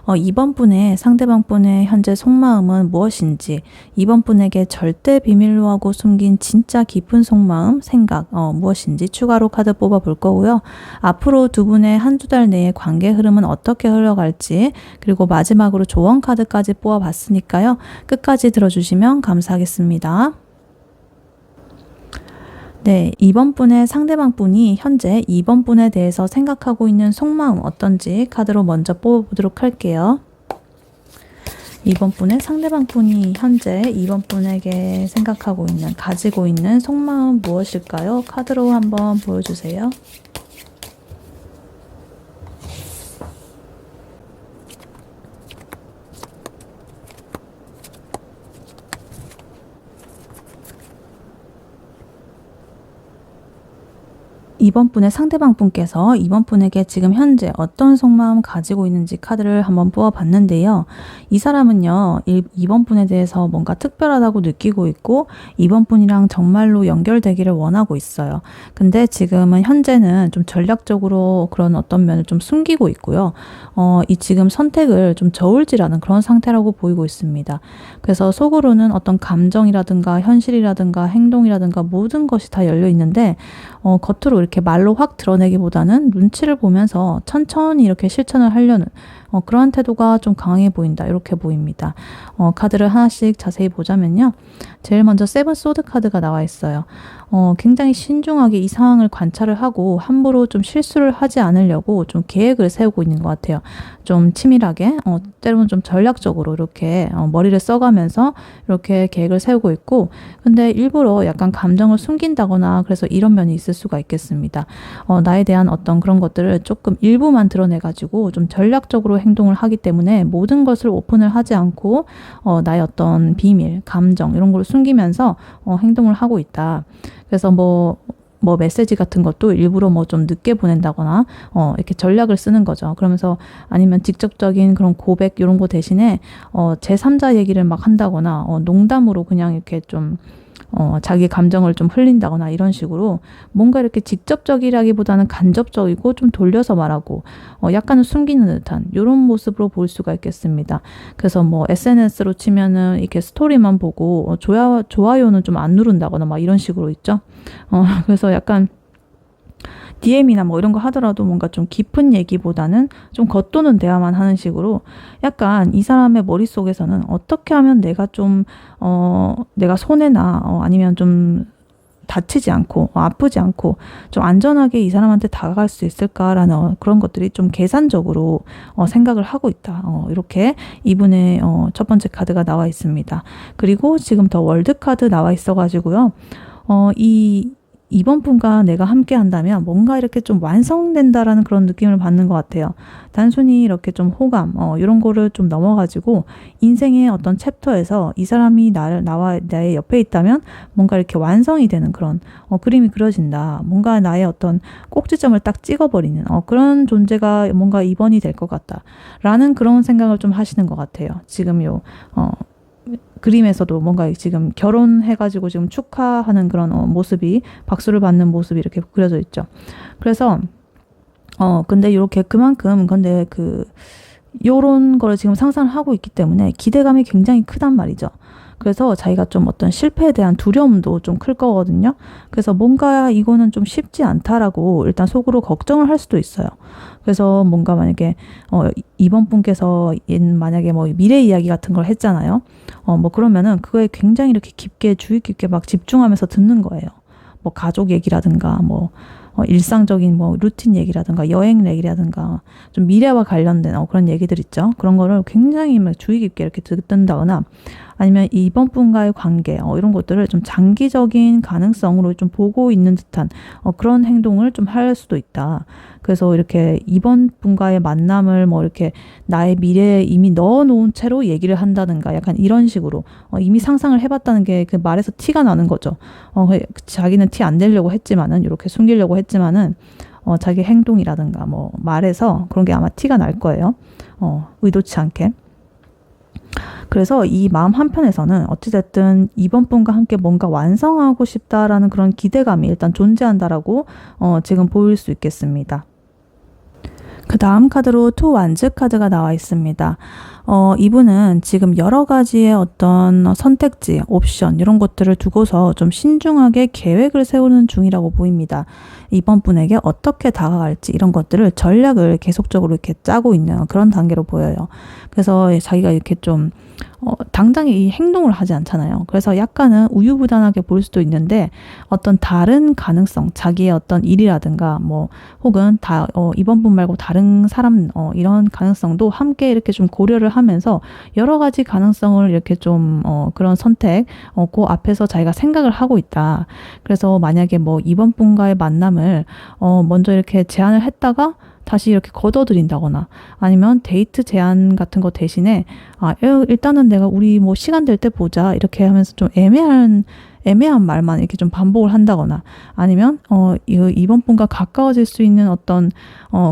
2번 분의 상대방 분의 현재 속마음은 무엇인지, 2번 분에게 절대 비밀로 하고 숨긴 진짜 깊은 속마음, 생각, 무엇인지 추가로 카드 뽑아 볼 거고요. 앞으로 두 분의 한두 달 내의 관계 흐름은 어떻게 흘러갈지, 그리고 마지막으로 조언 카드까지 뽑아 봤으니까요. 끝까지 들어주시면 감사하겠습니다. 네, 2번 분의 상대방 분이 현재 2번 분에 대해서 생각하고 있는 속마음 어떤지 카드로 먼저 뽑아보도록 할게요. 2번 분의 상대방 분이 현재 2번 분에게 생각하고 있는, 가지고 있는 속마음 무엇일까요? 카드로 한번 보여주세요. 이번 분의 상대방 분께서 이번 분에게 지금 현재 어떤 속마음 가지고 있는지 카드를 한번 뽑아봤는데요. 이 사람은요, 이번 분에 대해서 뭔가 특별하다고 느끼고 있고 이번 분이랑 정말로 연결되기를 원하고 있어요. 근데 지금은 현재는 좀 전략적으로 그런 어떤 면을 좀 숨기고 있고요. 이 지금 선택을 좀 저울질하는 그런 상태라고 보이고 있습니다. 그래서 속으로는 어떤 감정이라든가 현실이라든가 행동이라든가 모든 것이 다 열려 있는데 겉으로 이렇게 말로 확 드러내기보다는 눈치를 보면서 천천히 이렇게 실천을 하려는 그러한 태도가 좀 강해 보인다. 이렇게 보입니다. 카드를 하나씩 자세히 보자면요. 제일 먼저 세븐 소드 카드가 나와 있어요. 굉장히 신중하게 이 상황을 관찰을 하고 함부로 좀 실수를 하지 않으려고 좀 계획을 세우고 있는 것 같아요. 좀 치밀하게, 때로는 좀 전략적으로 이렇게 머리를 써가면서 이렇게 계획을 세우고 있고, 근데 일부러 약간 감정을 숨긴다거나 그래서 이런 면이 있을 수가 있겠습니다. 나에 대한 어떤 그런 것들을 조금 일부만 드러내가지고 좀 전략적으로 행동을 하기 때문에 모든 것을 오픈을 하지 않고 나의 어떤 비밀, 감정 이런 걸 숨기면서 행동을 하고 있다. 그래서 뭐 메시지 같은 것도 일부러 뭐 좀 늦게 보낸다거나 이렇게 전략을 쓰는 거죠. 그러면서 아니면 직접적인 그런 고백 이런 거 대신에 제3자 얘기를 막 한다거나 농담으로 그냥 이렇게 좀 자기 감정을 좀 흘린다거나 이런 식으로 뭔가 이렇게 직접적이라기보다는 간접적이고 좀 돌려서 말하고 약간은 숨기는 듯한 이런 모습으로 볼 수가 있겠습니다. 그래서 뭐 SNS로 치면은 이렇게 스토리만 보고 좋아요는 좀 안 누른다거나 막 이런 식으로 있죠. 그래서 약간 DM이나 뭐 이런 거 하더라도 뭔가 좀 깊은 얘기보다는 좀 겉도는 대화만 하는 식으로 약간 이 사람의 머릿속에서는 어떻게 하면 내가 좀, 내가 손해나 아니면 좀 다치지 않고 아프지 않고 좀 안전하게 이 사람한테 다가갈 수 있을까라는 그런 것들이 좀 계산적으로 생각을 하고 있다. 이렇게 이분의 첫 번째 카드가 나와 있습니다. 그리고 지금 더 월드 카드 나와 있어가지고요. 이번 분과 내가 함께 한다면 뭔가 이렇게 좀 완성된다라는 그런 느낌을 받는 것 같아요. 단순히 이렇게 좀 호감, 이런 거를 좀 넘어가지고 인생의 어떤 챕터에서 이 사람이 나와 나의 옆에 있다면 뭔가 이렇게 완성이 되는 그런 그림이 그려진다. 뭔가 나의 어떤 꼭지점을 딱 찍어버리는 그런 존재가 뭔가 이번이 될 것 같다. 라는 그런 생각을 좀 하시는 것 같아요. 지금 그림에서도 뭔가 지금 결혼해가지고 지금 축하하는 그런 모습이 박수를 받는 모습이 이렇게 그려져 있죠. 그래서 근데 이렇게 그만큼 근데 요런 거를 지금 상상을 하고 있기 때문에 기대감이 굉장히 크단 말이죠. 그래서 자기가 좀 어떤 실패에 대한 두려움도 좀 클 거거든요. 그래서 뭔가 이거는 좀 쉽지 않다라고 일단 속으로 걱정을 할 수도 있어요. 그래서 뭔가 만약에 이번 분께서 만약에 뭐 미래 이야기 같은 걸 했잖아요. 뭐 그러면은 그거에 굉장히 이렇게 깊게 주의 깊게 막 집중하면서 듣는 거예요. 뭐 가족 얘기라든가 뭐 일상적인 뭐 루틴 얘기라든가 여행 얘기라든가 좀 미래와 관련된 그런 얘기들 있죠. 그런 거를 굉장히 막 주의 깊게 이렇게 듣는다거나 아니면 이번 분과의 관계 이런 것들을 좀 장기적인 가능성으로 좀 보고 있는 듯한 그런 행동을 좀 할 수도 있다. 그래서 이렇게 이번 분과의 만남을 뭐 이렇게 나의 미래에 이미 넣어놓은 채로 얘기를 한다든가 약간 이런 식으로 이미 상상을 해봤다는 게 그 말에서 티가 나는 거죠. 자기는 티 안 내려고 했지만은 이렇게 숨기려고 했지만은 자기 행동이라든가 뭐 말에서 그런 게 아마 티가 날 거예요. 의도치 않게. 그래서 이 마음 한편에서는 어찌됐든 이번 분과 함께 뭔가 완성하고 싶다라는 그런 기대감이 일단 존재한다라고 지금 보일 수 있겠습니다. 그 다음 카드로 투 완즈 카드가 나와 있습니다. 이분은 지금 여러 가지의 어떤 선택지, 옵션 이런 것들을 두고서 좀 신중하게 계획을 세우는 중이라고 보입니다. 이번 분에게 어떻게 다가갈지 이런 것들을 전략을 계속적으로 이렇게 짜고 있는 그런 단계로 보여요. 그래서 자기가 이렇게 좀 당장에 이 행동을 하지 않잖아요. 그래서 약간은 우유부단하게 볼 수도 있는데 어떤 다른 가능성, 자기의 어떤 일이라든가 뭐 혹은 이번 분 말고 다른 사람 이런 가능성도 함께 이렇게 좀 고려를 하면서 여러 가지 가능성을 이렇게 좀 그런 선택 그 앞에서 자기가 생각을 하고 있다. 그래서 만약에 뭐 이번 분과의 만남을 먼저 이렇게 제안을 했다가 다시 이렇게 걷어들인다거나 아니면 데이트 제안 같은 거 대신에 일단은 내가 우리 뭐 시간 될 때 보자 이렇게 하면서 좀 애매한 말만 이렇게 좀 반복을 한다거나 아니면 이번 분과 가까워질 수 있는 어떤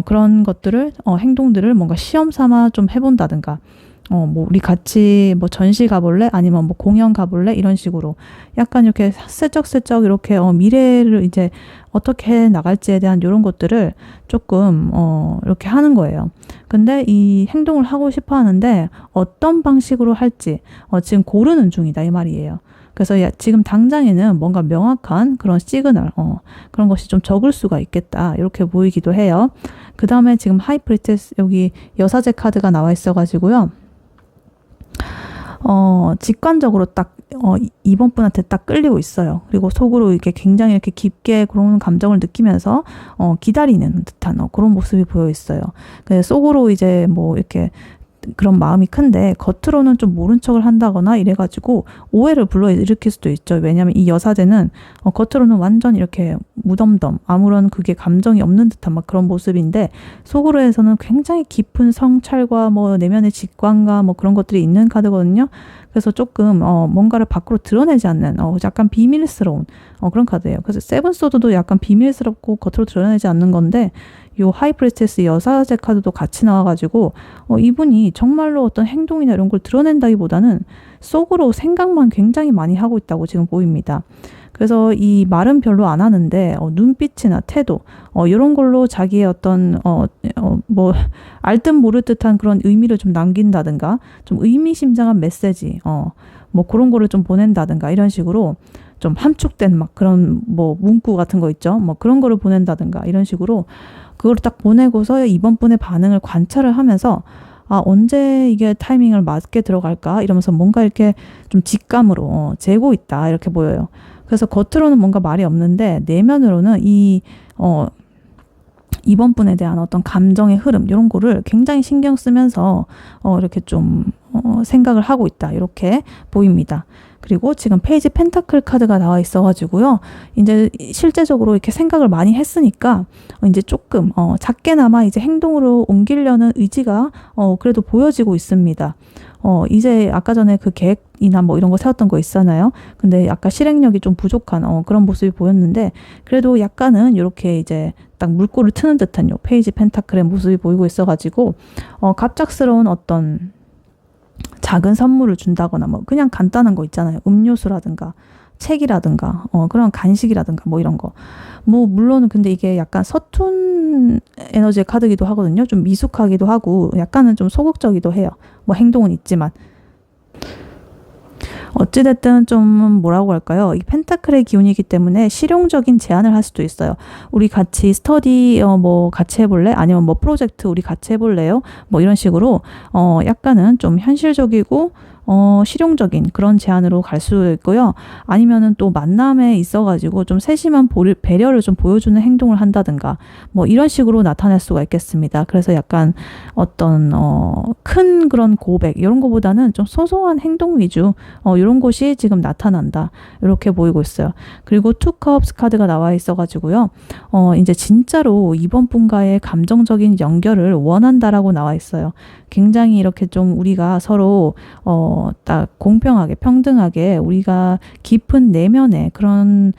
그런 것들을 행동들을 뭔가 시험 삼아 좀 해본다든가 뭐 우리 같이 뭐 전시 가볼래? 아니면 뭐 공연 가볼래? 이런 식으로 약간 이렇게 슬쩍슬쩍 이렇게 미래를 이제 어떻게 나갈지에 대한 이런 것들을 조금 이렇게 하는 거예요. 근데 이 행동을 하고 싶어 하는데 어떤 방식으로 할지 지금 고르는 중이다 이 말이에요. 그래서 지금 당장에는 뭔가 명확한 그런 시그널, 그런 것이 좀 적을 수가 있겠다. 이렇게 보이기도 해요. 그 다음에 지금 하이프리테스 여기 여사제 카드가 나와 있어가지고요. 직관적으로 딱, 이번 분한테 딱 끌리고 있어요. 그리고 속으로 이렇게 굉장히 이렇게 깊게 그런 감정을 느끼면서, 기다리는 듯한, 그런 모습이 보여 있어요. 속으로 이제 뭐 이렇게 그런 마음이 큰데 겉으로는 좀 모른 척을 한다거나 이래가지고 오해를 불러일으킬 수도 있죠. 왜냐하면 이 여사제는 겉으로는 완전 이렇게 무덤덤 아무런 그게 감정이 없는 듯한 막 그런 모습인데 속으로 해서는 굉장히 깊은 성찰과 뭐 내면의 직관과 뭐 그런 것들이 있는 카드거든요. 그래서 조금 뭔가를 밖으로 드러내지 않는 약간 비밀스러운 그런 카드예요. 그래서 세븐 소드도 약간 비밀스럽고 겉으로 드러내지 않는 건데 요 하이프리스테스 여사제 카드도 같이 나와가지고 이분이 정말로 어떤 행동이나 이런 걸 드러낸다기보다는 속으로 생각만 굉장히 많이 하고 있다고 지금 보입니다. 그래서 이 말은 별로 안 하는데 눈빛이나 태도 이런 걸로 자기의 어떤 뭐 알듯 모를 듯한 그런 의미를 좀 남긴다든가 좀 의미심장한 메시지 뭐 그런 거를 좀 보낸다든가 이런 식으로 좀 함축된 막 그런 뭐 문구 같은 거 있죠. 뭐 그런 거를 보낸다든가 이런 식으로 그걸 딱 보내고서 이번 분의 반응을 관찰을 하면서 언제 이게 타이밍을 맞게 들어갈까 이러면서 뭔가 이렇게 좀 직감으로 재고 있다 이렇게 보여요. 그래서 겉으로는 뭔가 말이 없는데 내면으로는 이번 분에 대한 어떤 감정의 흐름 이런 거를 굉장히 신경 쓰면서 이렇게 좀 생각을 하고 있다 이렇게 보입니다. 그리고 지금 페이지 펜타클 카드가 나와 있어가지고요. 이제 실제적으로 이렇게 생각을 많이 했으니까 이제 조금 작게나마 이제 행동으로 옮기려는 의지가 그래도 보여지고 있습니다. 이제 아까 전에 그 계획이나 뭐 이런 거 세웠던 거 있잖아요. 근데 약간 실행력이 좀 부족한 그런 모습이 보였는데 그래도 약간은 이렇게 이제 딱 물꼬를 트는 듯한 요 페이지 펜타클의 모습이 보이고 있어가지고 갑작스러운 어떤 작은 선물을 준다거나 뭐 그냥 간단한 거 있잖아요. 음료수라든가 책이라든가 그런 간식이라든가 뭐 이런 거. 뭐 물론 근데 이게 약간 서툰 에너지의 카드기도 하거든요. 좀 미숙하기도 하고 약간은 좀 소극적이기도 해요. 뭐 행동은 있지만. 어찌됐든 좀 뭐라고 할까요? 이 펜타클의 기운이기 때문에 실용적인 제안을 할 수도 있어요. 우리 같이 스터디 뭐 같이 해볼래? 아니면 뭐 프로젝트 우리 같이 해볼래요? 뭐 이런 식으로 약간은 좀 현실적이고 실용적인 그런 제안으로 갈 수 있고요. 아니면은 또 만남에 있어가지고 좀 세심한 배려를 좀 보여주는 행동을 한다든가 뭐 이런 식으로 나타날 수가 있겠습니다. 그래서 약간 어떤 큰 그런 고백 이런 거보다는 좀 소소한 행동 위주 이런 것이 지금 나타난다 이렇게 보이고 있어요. 그리고 투 컵스 카드가 나와 있어가지고요. 이제 진짜로 이번 분과의 감정적인 연결을 원한다라고 나와 있어요. 굉장히 이렇게 좀 우리가 서로 딱 공평하게 평등하게 우리가 깊은 내면의 그런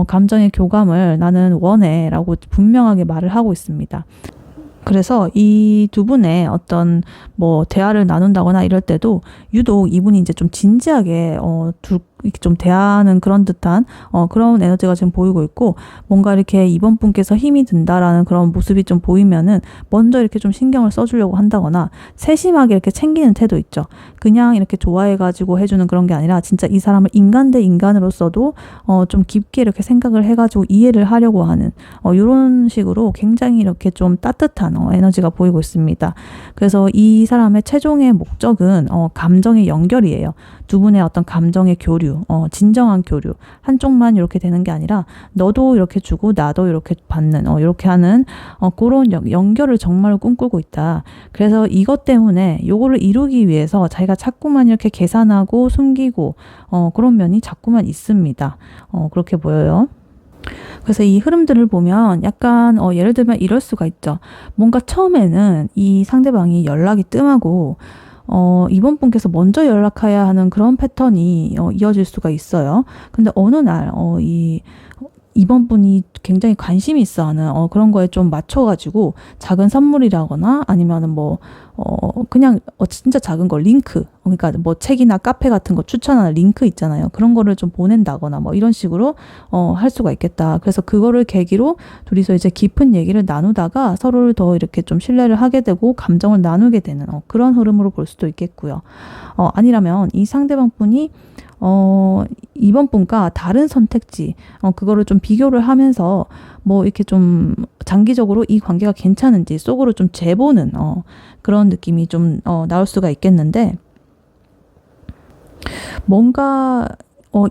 감정의 교감을 나는 원해 라고 분명하게 말을 하고 있습니다. 그래서 이 두 분의 어떤 뭐 대화를 나눈다거나 이럴 때도 유독 이분이 이제 좀 진지하게 좀 대하는 그런 듯한 그런 에너지가 지금 보이고 있고 뭔가 이렇게 이번 분께서 힘이 든다라는 그런 모습이 좀 보이면은 먼저 이렇게 좀 신경을 써주려고 한다거나 세심하게 이렇게 챙기는 태도 있죠. 그냥 이렇게 좋아해가지고 해주는 그런 게 아니라 진짜 이 사람을 인간 대 인간으로서도 좀 깊게 이렇게 생각을 해가지고 이해를 하려고 하는 이런 식으로 굉장히 이렇게 좀 따뜻한 에너지가 보이고 있습니다. 그래서 이 사람의 최종의 목적은 감정의 연결이에요. 두 분의 어떤 감정의 교류, 진정한 교류. 한쪽만 이렇게 되는 게 아니라 너도 이렇게 주고 나도 이렇게 받는 이렇게 하는 그런 연결을 정말 꿈꾸고 있다. 그래서 이것 때문에 요거를 이루기 위해서 자기가 자꾸만 이렇게 계산하고 숨기고 그런 면이 자꾸만 있습니다. 그렇게 보여요. 그래서 이 흐름들을 보면 약간 예를 들면 이럴 수가 있죠. 뭔가 처음에는 이 상대방이 연락이 뜸하고 이번 분께서 먼저 연락해야 하는 그런 패턴이 이어질 수가 있어요. 근데 어느 날 이번 분이 굉장히 관심이 있어 하는 그런 거에 좀 맞춰가지고 작은 선물이라거나 아니면은 그냥 진짜 작은 거 링크, 그러니까 뭐 책이나 카페 같은 거 추천하는 링크 있잖아요. 그런 거를 좀 보낸다거나 뭐 이런 식으로 할 수가 있겠다. 그래서 그거를 계기로 둘이서 이제 깊은 얘기를 나누다가 서로를 더 이렇게 좀 신뢰를 하게 되고 감정을 나누게 되는 그런 흐름으로 볼 수도 있겠고요. 아니라면 이 상대방 분이 이번 분과 다른 선택지, 그거를 좀 비교를 하면서 뭐 이렇게 좀 장기적으로 이 관계가 괜찮은지 속으로 좀 재보는, 그런 느낌이 좀, 나올 수가 있겠는데, 뭔가,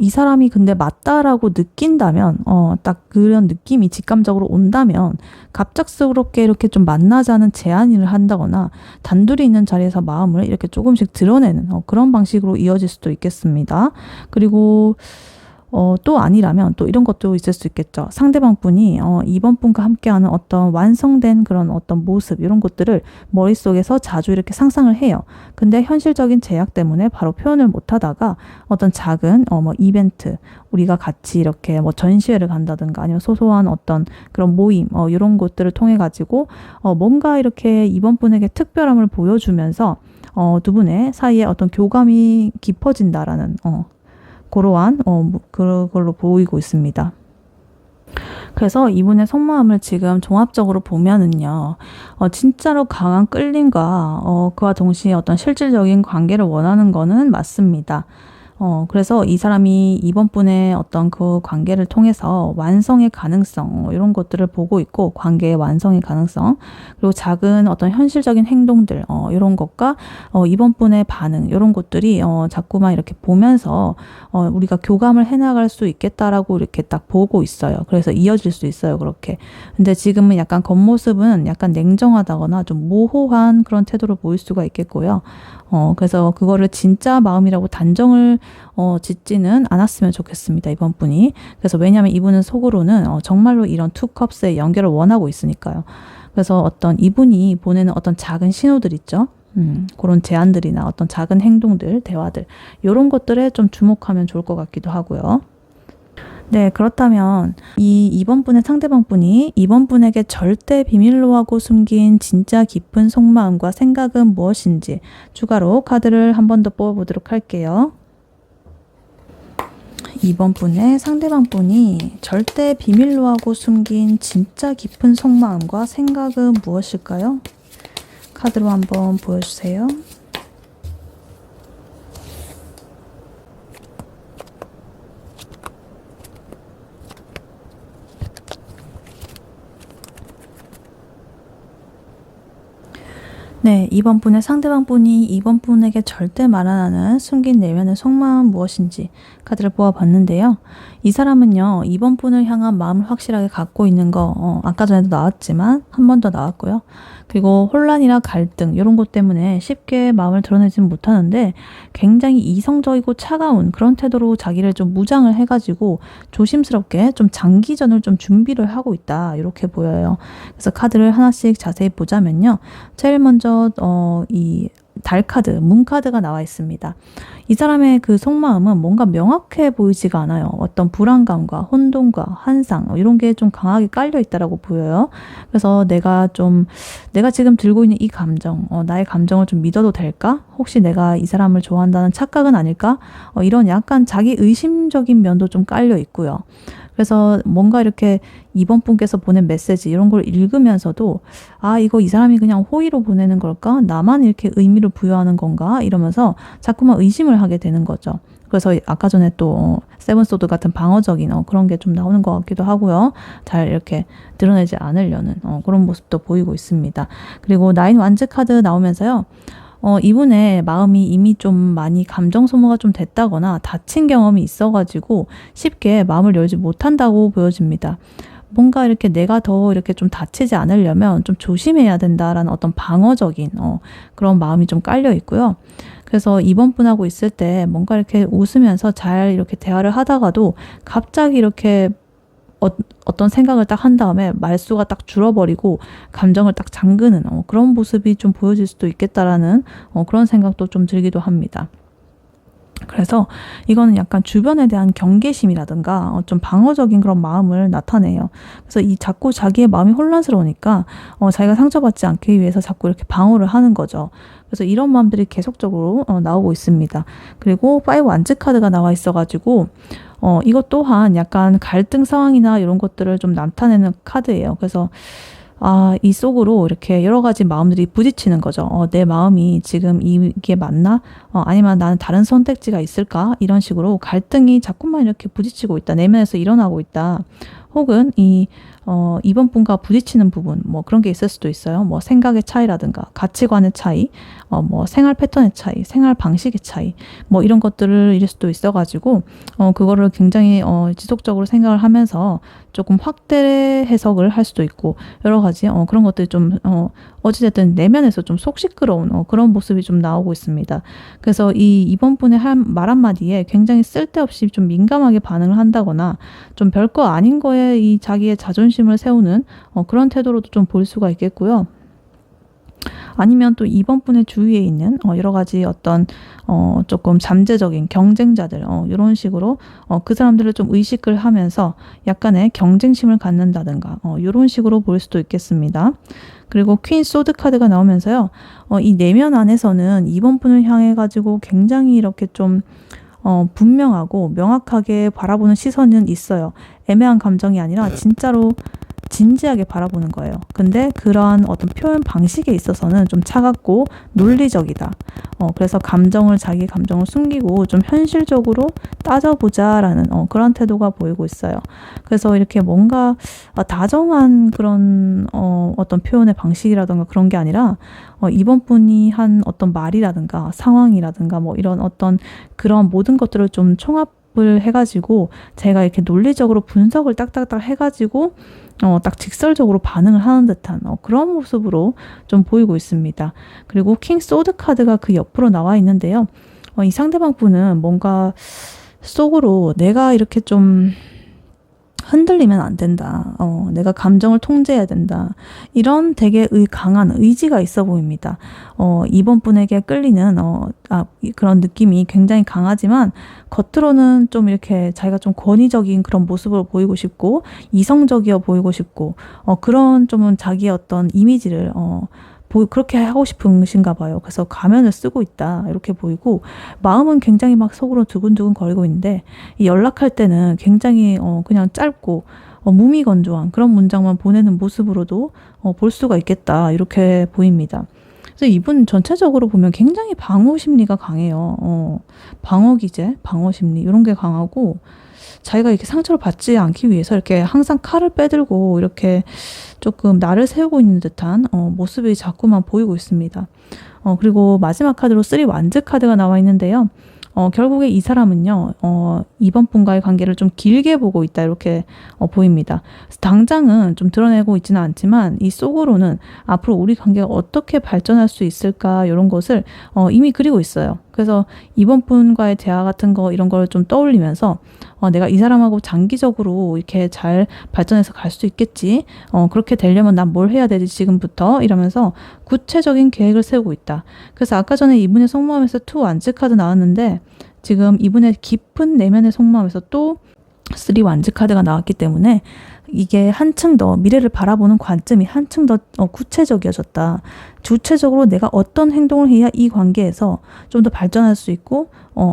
이 사람이 근데 맞다라고 느낀다면, 딱 그런 느낌이 직감적으로 온다면, 갑작스럽게 이렇게 좀 만나자는 제안을 한다거나, 단둘이 있는 자리에서 마음을 이렇게 조금씩 드러내는 그런 방식으로 이어질 수도 있겠습니다. 그리고, 또 아니라면 또 이런 것도 있을 수 있겠죠. 상대방 분이 이번 분과 함께하는 어떤 완성된 그런 어떤 모습 이런 것들을 머릿속에서 자주 이렇게 상상을 해요. 근데 현실적인 제약 때문에 바로 표현을 못 하다가 어떤 작은 뭐 이벤트, 우리가 같이 이렇게 뭐 전시회를 간다든가 아니면 소소한 어떤 그런 모임 이런 것들을 통해 가지고 뭔가 이렇게 이번 분에게 특별함을 보여주면서 두 분의 사이에 어떤 교감이 깊어진다라는 그러한 그걸로 보이고 있습니다. 그래서 이분의 속마음을 지금 종합적으로 보면은요, 진짜로 강한 끌림과 그와 동시에 어떤 실질적인 관계를 원하는 거는 맞습니다. 그래서 이 사람이 이번 분의 어떤 그 관계를 통해서 완성의 가능성, 이런 것들을 보고 있고, 관계의 완성의 가능성, 그리고 작은 어떤 현실적인 행동들, 이런 것과, 이번 분의 반응, 이런 것들이, 자꾸만 이렇게 보면서, 우리가 교감을 해나갈 수 있겠다라고 이렇게 딱 보고 있어요. 그래서 이어질 수 있어요, 그렇게. 근데 지금은 약간 겉모습은 약간 냉정하다거나 좀 모호한 그런 태도를 보일 수가 있겠고요. 그래서 그거를 진짜 마음이라고 단정을 짓지는 않았으면 좋겠습니다. 이번 분이. 그래서 왜냐하면 이분은 속으로는 정말로 이런 투 컵스의 연결을 원하고 있으니까요. 그래서 어떤 이분이 보내는 어떤 작은 신호들 있죠. 그런 제안들이나 어떤 작은 행동들, 대화들 이런 것들에 좀 주목하면 좋을 것 같기도 하고요. 네, 그렇다면 이번 분의 상대방 분이 이번 분에게 절대 비밀로 하고 숨긴 진짜 깊은 속마음과 생각은 무엇인지 추가로 카드를 한 번 더 뽑아보도록 할게요. 이번 분의 상대방 분이 절대 비밀로 하고 숨긴 진짜 깊은 속마음과 생각은 무엇일까요? 카드로 한번 보여주세요. 네, 이번 분의 상대방 분이 이번 분에게 절대 말 안 하는 숨긴 내면의 속마음 무엇인지 카드를 뽑아봤는데요. 이 사람은요, 이번 분을 향한 마음을 확실하게 갖고 있는 거, 아까 전에도 나왔지만 한 번 더 나왔고요. 그리고 혼란이나 갈등 이런 것 때문에 쉽게 마음을 드러내지는 못하는데 굉장히 이성적이고 차가운 그런 태도로 자기를 좀 무장을 해가지고 조심스럽게 좀 장기전을 좀 준비를 하고 있다 이렇게 보여요. 그래서 카드를 하나씩 자세히 보자면요. 제일 먼저 이 달 카드, 문 카드가 나와 있습니다. 이 사람의 그 속마음은 뭔가 명확해 보이지가 않아요. 어떤 불안감과 혼돈과 환상 이런 게 좀 강하게 깔려 있다라고 보여요. 그래서 내가 지금 들고 있는 이 감정, 나의 감정을 좀 믿어도 될까? 혹시 내가 이 사람을 좋아한다는 착각은 아닐까? 이런 약간 자기 의심적인 면도 좀 깔려 있고요. 그래서 뭔가 이렇게 이번 분께서 보낸 메시지 이런 걸 읽으면서도 이거 이 사람이 그냥 호의로 보내는 걸까? 나만 이렇게 의미를 부여하는 건가? 이러면서 자꾸만 의심을 하게 되는 거죠. 그래서 아까 전에 또 세븐소드 같은 방어적인 그런 게 좀 나오는 것 같기도 하고요. 잘 이렇게 드러내지 않으려는 그런 모습도 보이고 있습니다. 그리고 나인 완즈 카드 나오면서요. 이분의 마음이 이미 좀 많이 감정 소모가 좀 됐다거나 다친 경험이 있어가지고 쉽게 마음을 열지 못한다고 보여집니다. 뭔가 이렇게 내가 더 이렇게 좀 다치지 않으려면 좀 조심해야 된다라는 어떤 방어적인 그런 마음이 좀 깔려 있고요. 그래서 이번 분하고 있을 때 뭔가 이렇게 웃으면서 잘 이렇게 대화를 하다가도 갑자기 이렇게 어떤 생각을 딱 한 다음에 말수가 딱 줄어버리고 감정을 딱 잠그는 그런 모습이 좀 보여질 수도 있겠다라는 그런 생각도 좀 들기도 합니다. 그래서 이거는 약간 주변에 대한 경계심이라든가 좀 방어적인 그런 마음을 나타내요. 그래서 이 자꾸 자기의 마음이 혼란스러우니까 자기가 상처받지 않기 위해서 자꾸 이렇게 방어를 하는 거죠. 그래서 이런 마음들이 계속적으로 나오고 있습니다. 그리고 5 완즈 카드가 나와 있어가지고 이것 또한 약간 갈등 상황이나 이런 것들을 좀 나타내는 카드예요. 그래서 이 속으로 이렇게 여러 가지 마음들이 부딪히는 거죠. 내 마음이 지금 이게 맞나? 아니면 나는 다른 선택지가 있을까? 이런 식으로 갈등이 자꾸만 이렇게 부딪히고 있다. 내면에서 일어나고 있다. 혹은 이번 분과 부딪히는 부분, 뭐 그런 게 있을 수도 있어요. 뭐 생각의 차이라든가, 가치관의 차이, 뭐 생활 패턴의 차이, 생활 방식의 차이, 뭐 이런 것들을 이럴 수도 있어가지고, 그거를 굉장히, 지속적으로 생각을 하면서 조금 확대 해석을 할 수도 있고, 여러 가지, 그런 것들이 좀, 어찌됐든 내면에서 좀 속 시끄러운, 그런 모습이 좀 나오고 있습니다. 그래서 이번 분의 말 한마디에 굉장히 쓸데없이 좀 민감하게 반응을 한다거나, 좀 별거 아닌 거에 이 자기의 자존심을 세우는 그런 태도로도 좀 볼 수가 있겠고요. 아니면 또 이번 분의 주위에 있는 여러 가지 어떤 조금 잠재적인 경쟁자들 이런 식으로 그 사람들을 좀 의식을 하면서 약간의 경쟁심을 갖는다든가 이런 식으로 볼 수도 있겠습니다. 그리고 퀸 소드 카드가 나오면서요. 이 내면 안에서는 이번 분을 향해 가지고 굉장히 이렇게 좀 분명하고 명확하게 바라보는 시선은 있어요. 애매한 감정이 아니라 진짜로 진지하게 바라보는 거예요. 근데 그러한 어떤 표현 방식에 있어서는 좀 차갑고 논리적이다. 그래서 자기 감정을 숨기고 좀 현실적으로 따져보자라는 그런 태도가 보이고 있어요. 그래서 이렇게 뭔가 다정한 그런 어떤 표현의 방식이라든가 그런 게 아니라 이번 분이 한 어떤 말이라든가 상황이라든가 뭐 이런 어떤 그런 모든 것들을 좀 총합을 해가지고 제가 이렇게 논리적으로 분석을 딱딱딱 해가지고 딱 직설적으로 반응을 하는 듯한 그런 모습으로 좀 보이고 있습니다. 그리고 킹 소드 카드가 그 옆으로 나와 있는데요. 이 상대방 분은 뭔가 속으로 내가 이렇게 좀 흔들리면 안 된다. 내가 감정을 통제해야 된다. 이런 되게 강한 의지가 있어 보입니다. 이번 분에게 끌리는 그런 느낌이 굉장히 강하지만 겉으로는 좀 이렇게 자기가 좀 권위적인 그런 모습을 보이고 싶고 이성적이어 보이고 싶고 그런 좀 자기의 어떤 이미지를 그렇게 하고 싶으신가 봐요. 그래서 가면을 쓰고 있다 이렇게 보이고 마음은 굉장히 막 속으로 두근두근 거리고 있는데 연락할 때는 굉장히 그냥 짧고 무미건조한 그런 문장만 보내는 모습으로도 볼 수가 있겠다 이렇게 보입니다. 그래서 이분 전체적으로 보면 굉장히 방어 심리가 강해요. 방어 기제, 방어 심리 이런 게 강하고 자기가 이렇게 상처를 받지 않기 위해서 이렇게 항상 칼을 빼들고 이렇게 조금 나를 세우고 있는 듯한 모습이 자꾸만 보이고 있습니다. 그리고 마지막 카드로 3 완즈 카드가 나와 있는데요. 결국에 이 사람은요, 이번 분과의 관계를 좀 길게 보고 있다, 이렇게 보입니다. 그래서 당장은 좀 드러내고 있지는 않지만, 이 속으로는 앞으로 우리 관계가 어떻게 발전할 수 있을까, 이런 것을 이미 그리고 있어요. 그래서 이번 분과의 대화 같은 거, 이런 걸 좀 떠올리면서, 내가 이 사람하고 장기적으로 이렇게 잘 발전해서 갈 수 있겠지. 그렇게 되려면 난 뭘 해야 되지, 지금부터? 이러면서 구체적인 계획을 세우고 있다. 그래서 아까 전에 이분의 속마음에서 2 완즈 카드 나왔는데, 지금 이분의 깊은 내면의 속마음에서 또 3 완즈 카드가 나왔기 때문에 이게 한층 더 미래를 바라보는 관점이 한층 더 구체적이어졌다. 주체적으로 내가 어떤 행동을 해야 이 관계에서 좀 더 발전할 수 있고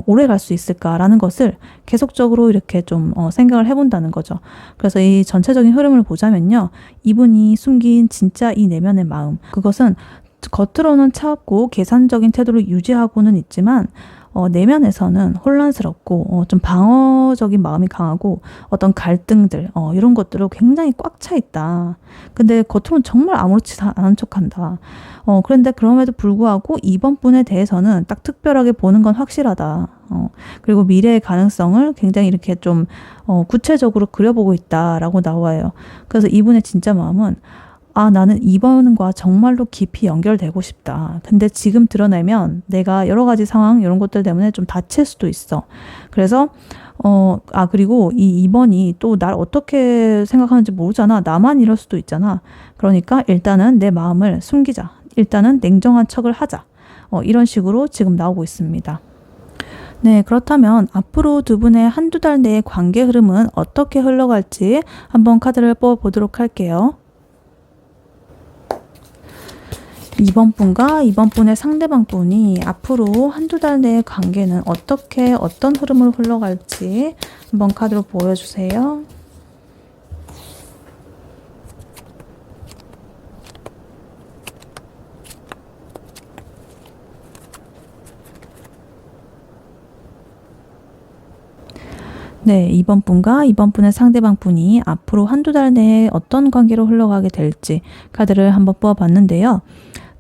오래 갈 수 있을까라는 것을 계속적으로 이렇게 좀 생각을 해본다는 거죠. 그래서 이 전체적인 흐름을 보자면요. 이분이 숨긴 진짜 이 내면의 마음, 그것은 겉으로는 차갑고 계산적인 태도를 유지하고는 있지만 내면에서는 혼란스럽고 좀 방어적인 마음이 강하고 어떤 갈등들 이런 것들로 굉장히 꽉 차 있다. 근데 겉으로는 정말 아무렇지 않은 척한다. 그런데 그럼에도 불구하고 이번 분에 대해서는 딱 특별하게 보는 건 확실하다. 그리고 미래의 가능성을 굉장히 이렇게 좀 구체적으로 그려보고 있다라고 나와요. 그래서 이분의 진짜 마음은 나는 이번과 정말로 깊이 연결되고 싶다. 근데 지금 드러내면 내가 여러 가지 상황 이런 것들 때문에 좀 다칠 수도 있어. 그래서 그리고 이 2번이 또 날 어떻게 생각하는지 모르잖아. 나만 이럴 수도 있잖아. 그러니까 일단은 내 마음을 숨기자. 일단은 냉정한 척을 하자. 이런 식으로 지금 나오고 있습니다. 네, 그렇다면 앞으로 두 분의 한두 달 내의 관계 흐름은 어떻게 흘러갈지 한번 카드를 뽑아보도록 할게요. 2번 분과 2번 분의 상대방 분이 앞으로 한두 달 내의 관계는 어떤 흐름으로 흘러갈지 한번 카드로 보여주세요. 네, 2번 분과 2번 분의 상대방 분이 앞으로 한두 달 내에 어떤 관계로 흘러가게 될지 카드를 한번 뽑아봤는데요.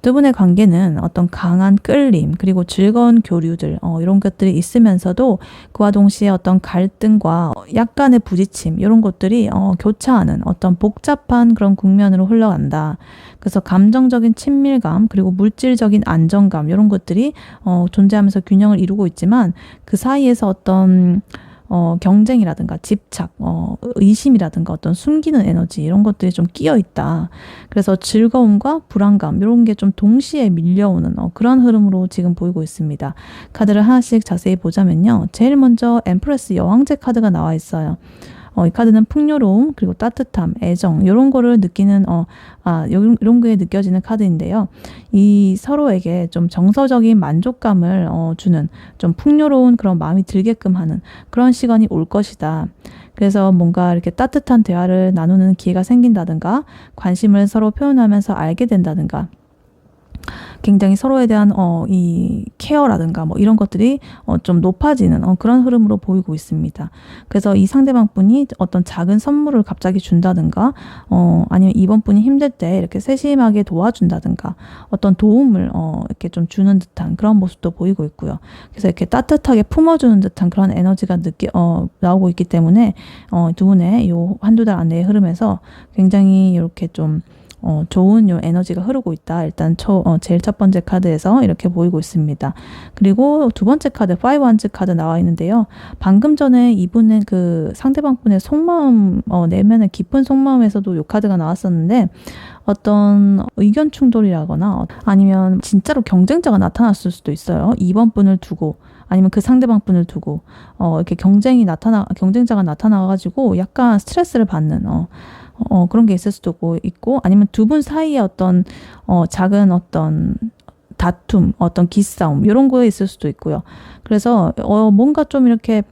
두 분의 관계는 어떤 강한 끌림, 그리고 즐거운 교류들, 이런 것들이 있으면서도 그와 동시에 어떤 갈등과 약간의 부딪힘, 이런 것들이 교차하는 어떤 복잡한 그런 국면으로 흘러간다. 그래서 감정적인 친밀감, 그리고 물질적인 안정감, 이런 것들이 존재하면서 균형을 이루고 있지만 그 사이에서 어떤 경쟁이라든가 집착, 의심이라든가 어떤 숨기는 에너지 이런 것들이 좀 끼어 있다. 그래서 즐거움과 불안감 이런 게 좀 동시에 밀려오는 그런 흐름으로 지금 보이고 있습니다. 카드를 하나씩 자세히 보자면요. 제일 먼저 엠프레스 여왕제 카드가 나와 있어요. 이 카드는 풍요로움, 그리고 따뜻함, 애정, 이런 거를 느끼는, 이런 게 느껴지는 카드인데요. 이 서로에게 좀 정서적인 만족감을 주는, 좀 풍요로운 그런 마음이 들게끔 하는 그런 시간이 올 것이다. 그래서 뭔가 이렇게 따뜻한 대화를 나누는 기회가 생긴다든가, 관심을 서로 표현하면서 알게 된다든가, 굉장히 서로에 대한 이 케어라든가 뭐 이런 것들이 좀 높아지는 그런 흐름으로 보이고 있습니다. 그래서 이 상대방 분이 어떤 작은 선물을 갑자기 준다든가 아니면 이번 분이 힘들 때 이렇게 세심하게 도와준다든가 어떤 도움을 이렇게 좀 주는 듯한 그런 모습도 보이고 있고요. 그래서 이렇게 따뜻하게 품어주는 듯한 그런 에너지가 나오고 있기 때문에 두 분의 요 한두 달 안내의 흐름에서 굉장히 이렇게 좀 좋은 요 에너지가 흐르고 있다. 일단 제일 첫 번째 카드에서 이렇게 보이고 있습니다. 그리고 두 번째 카드, 5 wands 카드 나와 있는데요. 방금 전에 이분은 그 상대방 분의 속마음, 내면의 깊은 속마음에서도 요 카드가 나왔었는데 어떤 의견 충돌이라거나 아니면 진짜로 경쟁자가 나타났을 수도 있어요. 2번 분을 두고 아니면 그 상대방 분을 두고 이렇게 경쟁자가 나타나가지고 약간 스트레스를 받는 그런 게 있을 수도 있고 아니면 두 분 사이에 어떤 작은 어떤 다툼, 어떤 기싸움 이런 거에 있을 수도 있고요. 그래서 뭔가 좀 이렇게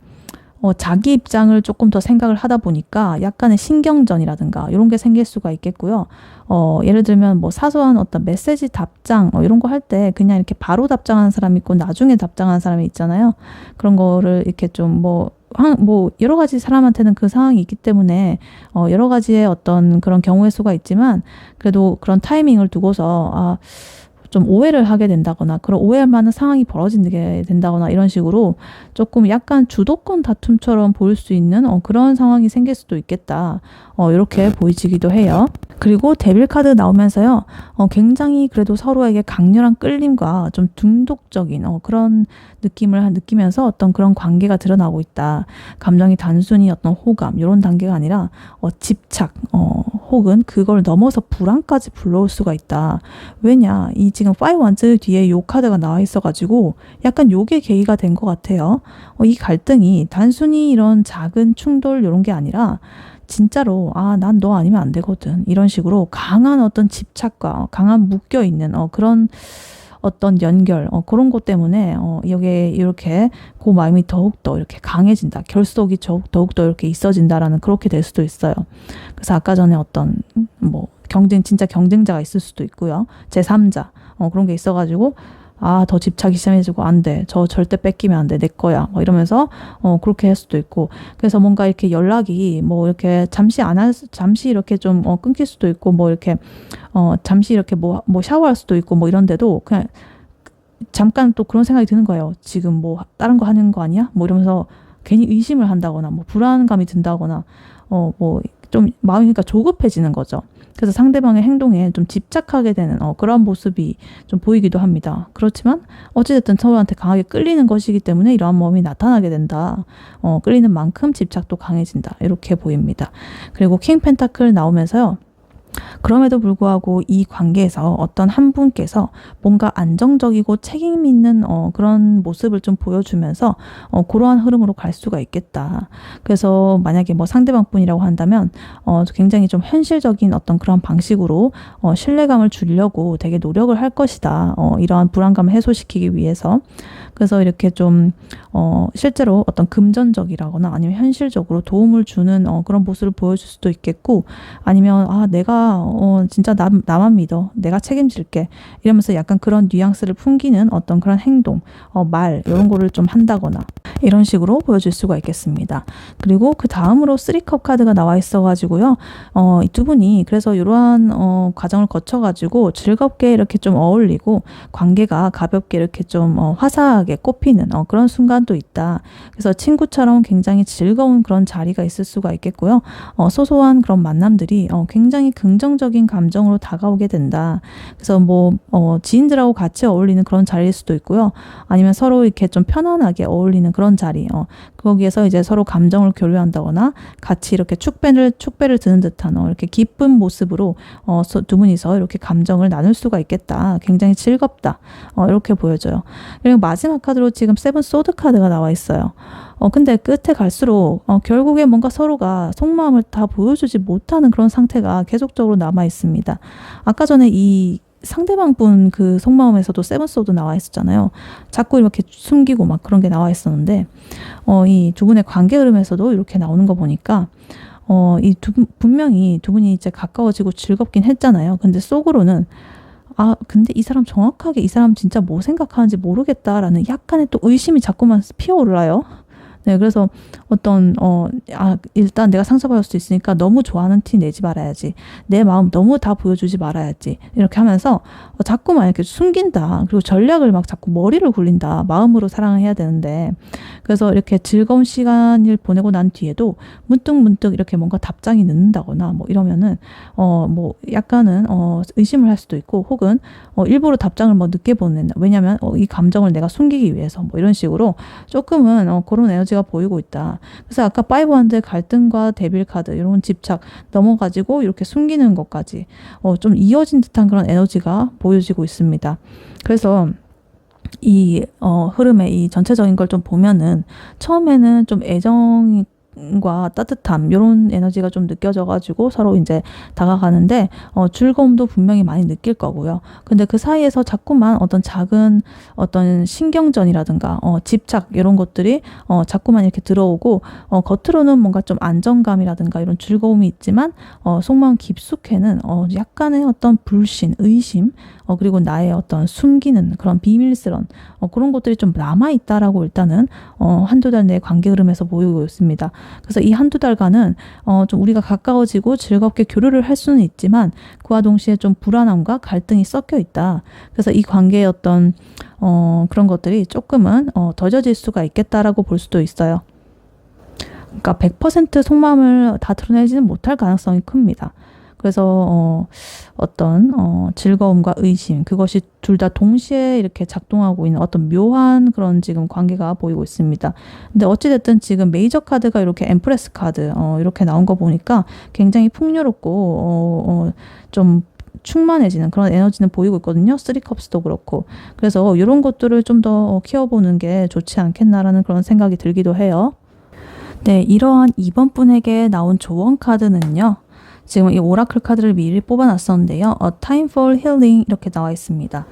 자기 입장을 조금 더 생각을 하다 보니까 약간의 신경전이라든가 이런 게 생길 수가 있겠고요. 예를 들면 뭐 사소한 어떤 메시지 답장 이런 거 할 때 그냥 이렇게 바로 답장하는 사람이 있고 나중에 답장하는 사람이 있잖아요. 그런 거를 이렇게 좀 뭐 여러 가지 사람한테는 그 상황이 있기 때문에 여러 가지의 어떤 그런 경우의 수가 있지만 그래도 그런 타이밍을 두고서 좀 오해를 하게 된다거나 그런 오해할 만한 상황이 벌어지게 된다거나 이런 식으로 조금 약간 주도권 다툼처럼 보일 수 있는 그런 상황이 생길 수도 있겠다. 이렇게 보이지기도 해요. 그리고 데빌 카드 나오면서요. 굉장히 그래도 서로에게 강렬한 끌림과 좀 중독적인 그런 느낌을 느끼면서 어떤 그런 관계가 드러나고 있다. 감정이 단순히 어떤 호감 이런 단계가 아니라 집착 혹은 그걸 넘어서 불안까지 불러올 수가 있다. 왜냐? 이 지금 5 wands 뒤에 요 카드가 나와 있어가지고 약간 요게 계기가 된 것 같아요. 이 갈등이 단순히 이런 작은 충돌 이런 게 아니라 진짜로 난 너 아니면 안 되거든 이런 식으로 강한 어떤 집착과 강한 묶여있는 그런 어떤 연결 그런 것 때문에 여기에 이렇게 그 마음이 더욱더 이렇게 강해진다. 결속이 더욱더 이렇게 있어진다라는 그렇게 될 수도 있어요. 그래서 아까 전에 어떤 뭐 진짜 경쟁자가 있을 수도 있고요. 제3자 그런 게 있어가지고 더 집착이 심해지고 안 돼. 저 절대 뺏기면 안 돼. 내 거야. 그러면서 그렇게 할 수도 있고. 그래서 뭔가 이렇게 연락이 뭐 이렇게 잠시 이렇게 좀 끊길 수도 있고 뭐 이렇게 잠시 이렇게 뭐 샤워할 수도 있고 뭐 이런데도 그냥 잠깐 또 그런 생각이 드는 거예요. 지금 뭐 다른 거 하는 거 아니야? 뭐 이러면서 괜히 의심을 한다거나 뭐 불안감이 든다거나 뭐 좀 마음이 그러니까 조급해지는 거죠. 그래서 상대방의 행동에 좀 집착하게 되는 그런 모습이 좀 보이기도 합니다. 그렇지만 어찌됐든 서로한테 강하게 끌리는 것이기 때문에 이러한 마음이 나타나게 된다. 끌리는 만큼 집착도 강해진다. 이렇게 보입니다. 그리고 킹 펜타클 나오면서요. 그럼에도 불구하고 이 관계에서 어떤 한 분께서 뭔가 안정적이고 책임 있는 그런 모습을 좀 보여주면서 그러한 흐름으로 갈 수가 있겠다. 그래서 만약에 뭐 상대방 분이라고 한다면 굉장히 좀 현실적인 어떤 그런 방식으로 신뢰감을 주려고 되게 노력을 할 것이다. 이러한 불안감을 해소시키기 위해서. 그래서 이렇게 좀 실제로 어떤 금전적이라거나 아니면 현실적으로 도움을 주는 그런 모습을 보여줄 수도 있겠고, 아니면 내가 진짜 나만 믿어, 내가 책임질게 이러면서 약간 그런 뉘앙스를 풍기는 어떤 그런 행동, 말 이런 거를 좀 한다거나 이런 식으로 보여줄 수가 있겠습니다. 그리고 그 다음으로 3컵 카드가 나와 있어가지고요. 이 두 분이 그래서 이러한 과정을 거쳐가지고 즐겁게 이렇게 좀 어울리고 관계가 가볍게 이렇게 좀 화사하게 꽃피는 그런 순간도 있다. 그래서 친구처럼 굉장히 즐거운 그런 자리가 있을 수가 있겠고요. 소소한 그런 만남들이 굉장히 긍정적인 감정으로 다가오게 된다. 그래서 뭐 지인들하고 같이 어울리는 그런 자리일 수도 있고요. 아니면 서로 이렇게 좀 편안하게 어울리는 그런 자리. 거기에서 이제 서로 감정을 교류한다거나 같이 이렇게 축배를 드는 듯한 이렇게 기쁜 모습으로 두 분이서 이렇게 감정을 나눌 수가 있겠다. 굉장히 즐겁다. 이렇게 보여져요. 그리고 마지막 카드로 지금 세븐 소드 카드가 나와 있어요. 근데 끝에 갈수록 결국에 뭔가 서로가 속마음을 다 보여주지 못하는 그런 상태가 계속적으로 남아 있습니다. 아까 전에 이 상대방 분 그 속마음에서도 세븐 소드 나와 있었잖아요. 자꾸 이렇게 숨기고 막 그런 게 나와 있었는데 이 두 분의 관계 흐름에서도 이렇게 나오는 거 보니까 분명히 두 분이 이제 가까워지고 즐겁긴 했잖아요. 근데 속으로는 근데 이 사람 정확하게 이 사람 진짜 뭐 생각하는지 모르겠다라는 약간의 또 의심이 자꾸만 피어올라요. 네, 그래서 일단 내가 상처받을 수 있으니까 너무 좋아하는 티 내지 말아야지. 내 마음 너무 다 보여주지 말아야지. 이렇게 하면서 자꾸만 이렇게 숨긴다. 그리고 전략을 막 자꾸 머리를 굴린다. 마음으로 사랑을 해야 되는데. 그래서 이렇게 즐거운 시간을 보내고 난 뒤에도 문득문득 이렇게 뭔가 답장이 늦는다거나 뭐 이러면은, 뭐 약간은, 의심을 할 수도 있고, 혹은, 일부러 답장을 뭐 늦게 보낸다. 왜냐면, 이 감정을 내가 숨기기 위해서 뭐 이런 식으로 조금은, 그런 에너지가 보이고 있다. 그래서 아까 5한드의 갈등과 데빌 카드 이런 집착 넘어가지고 이렇게 숨기는 것까지 좀 이어진 듯한 그런 에너지가 보여지고 있습니다. 그래서 이 흐름의 이 전체적인 걸 좀 보면은 처음에는 좀 애정과 따뜻함 이런 에너지가 좀 느껴져가지고 서로 이제 다가가는데 즐거움도 분명히 많이 느낄 거고요. 근데 그 사이에서 자꾸만 어떤 작은 어떤 신경전이라든가 집착 이런 것들이 자꾸만 이렇게 들어오고 겉으로는 뭔가 좀 안정감이라든가 이런 즐거움이 있지만 속마음 깊숙이는 약간의 어떤 불신, 의심 그리고 나의 어떤 숨기는 그런 비밀스런 그런 것들이 좀 남아있다라고 일단은 한두 달 내 관계 흐름에서 보이고 있습니다. 그래서 이 한두 달간은 좀 우리가 가까워지고 즐겁게 교류를 할 수는 있지만 그와 동시에 좀 불안함과 갈등이 섞여 있다. 그래서 이 관계의 어떤 그런 것들이 조금은 더뎌질 수가 있겠다라고 볼 수도 있어요. 그러니까 100% 속마음을 다 드러내지는 못할 가능성이 큽니다. 그래서 어떤 즐거움과 의심 그것이 둘 다 동시에 이렇게 작동하고 있는 어떤 묘한 그런 지금 관계가 보이고 있습니다. 근데 어찌됐든 지금 메이저 카드가 이렇게 엠프레스 카드 이렇게 나온 거 보니까 굉장히 풍요롭고 좀 충만해지는 그런 에너지는 보이고 있거든요. 3컵스도 그렇고. 그래서 이런 것들을 좀 더 키워보는 게 좋지 않겠나라는 그런 생각이 들기도 해요. 네, 이러한 2번 분에게 나온 조언 카드는요. 지금 이 오라클 카드를 미리 뽑아놨었는데요. A time for healing 이렇게 나와 있습니다.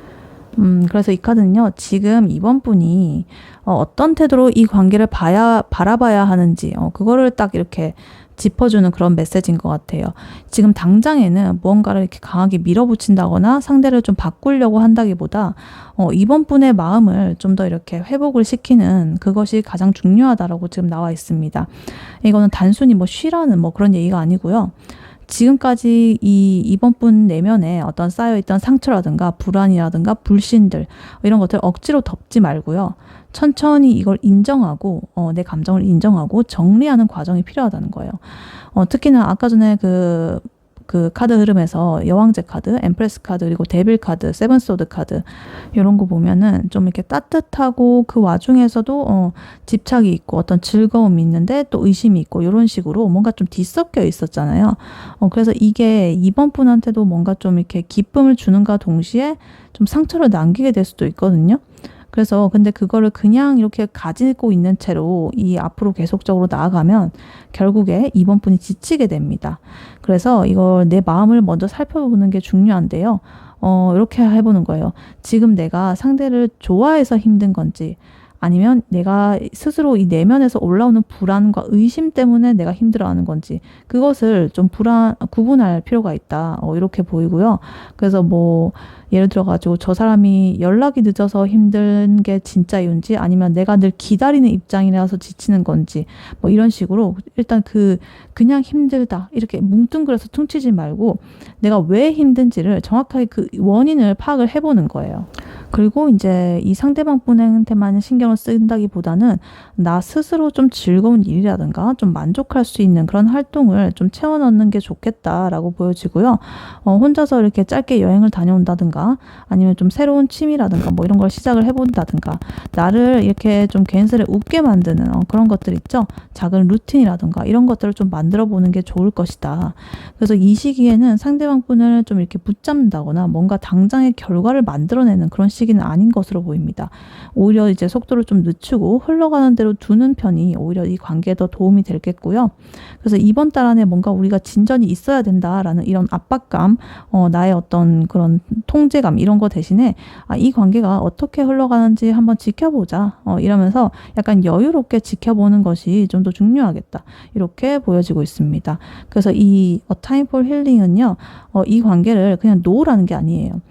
그래서 이 카드는요. 지금 이번 분이 어떤 태도로 이 관계를 바라봐야 하는지 그거를 딱 이렇게 짚어주는 그런 메시지인 것 같아요. 지금 당장에는 무언가를 이렇게 강하게 밀어붙인다거나 상대를 좀 바꾸려고 한다기보다 이번 분의 마음을 좀 더 이렇게 회복을 시키는 그것이 가장 중요하다라고 지금 나와 있습니다. 이거는 단순히 뭐 쉬라는 뭐 그런 얘기가 아니고요. 지금까지 이번 분 내면에 어떤 쌓여있던 상처라든가 불안이라든가 불신들 이런 것들 억지로 덮지 말고요. 천천히 이걸 인정하고 내 감정을 인정하고 정리하는 과정이 필요하다는 거예요. 특히나 아까 전에 그 카드 흐름에서 여왕제 카드, 엠프레스 카드, 그리고 데빌 카드, 세븐소드 카드 이런 거 보면은 좀 이렇게 따뜻하고 그 와중에서도 집착이 있고 어떤 즐거움이 있는데 또 의심이 있고 이런 식으로 뭔가 좀 뒤섞여 있었잖아요. 그래서 이게 이번 분한테도 뭔가 좀 이렇게 기쁨을 주는가 동시에 좀 상처를 남기게 될 수도 있거든요. 그래서 근데 그거를 그냥 이렇게 가지고 있는 채로 이 앞으로 계속적으로 나아가면 결국에 이번 분이 지치게 됩니다. 그래서 이걸 내 마음을 먼저 살펴보는 게 중요한데요. 이렇게 해보는 거예요. 지금 내가 상대를 좋아해서 힘든 건지 아니면 내가 스스로 이 내면에서 올라오는 불안과 의심 때문에 내가 힘들어하는 건지 그것을 좀 구분할 필요가 있다. 이렇게 보이고요. 그래서 뭐 예를 들어가지고 저 사람이 연락이 늦어서 힘든 게 진짜 이유인지 아니면 내가 늘 기다리는 입장이라서 지치는 건지 뭐 이런 식으로 일단 그냥 힘들다 이렇게 뭉뚱그려서 퉁치지 말고 내가 왜 힘든지를 정확하게 그 원인을 파악을 해보는 거예요. 그리고 이제 이 상대방 분한테만 신경을 쓴다기보다는 나 스스로 좀 즐거운 일이라든가 좀 만족할 수 있는 그런 활동을 좀 채워 넣는 게 좋겠다라고 보여지고요. 혼자서 이렇게 짧게 여행을 다녀온다든가 아니면 좀 새로운 취미라든가 뭐 이런 걸 시작을 해본다든가 나를 이렇게 좀 괜스레 웃게 만드는 그런 것들 있죠. 작은 루틴이라든가 이런 것들을 좀 만들어 보는 게 좋을 것이다. 그래서 이 시기에는 상대방 분을 좀 이렇게 붙잡는다거나 뭔가 당장의 결과를 만들어내는 그런 시기는 아닌 것으로 보입니다. 오히려 이제 속도를 좀 늦추고 흘러가는 대로 두는 편이 오히려 이 관계에 더 도움이 되겠고요. 그래서 이번 달 안에 뭔가 우리가 진전이 있어야 된다라는 이런 압박감, 나의 어떤 그런 통제감 이런 거 대신에 이 관계가 어떻게 흘러가는지 한번 지켜보자. 이러면서 약간 여유롭게 지켜보는 것이 좀 더 중요하겠다. 이렇게 보여지고 있습니다. 그래서 이 A Time for Healing은요. 이 관계를 그냥 놓으라는 게 아니에요.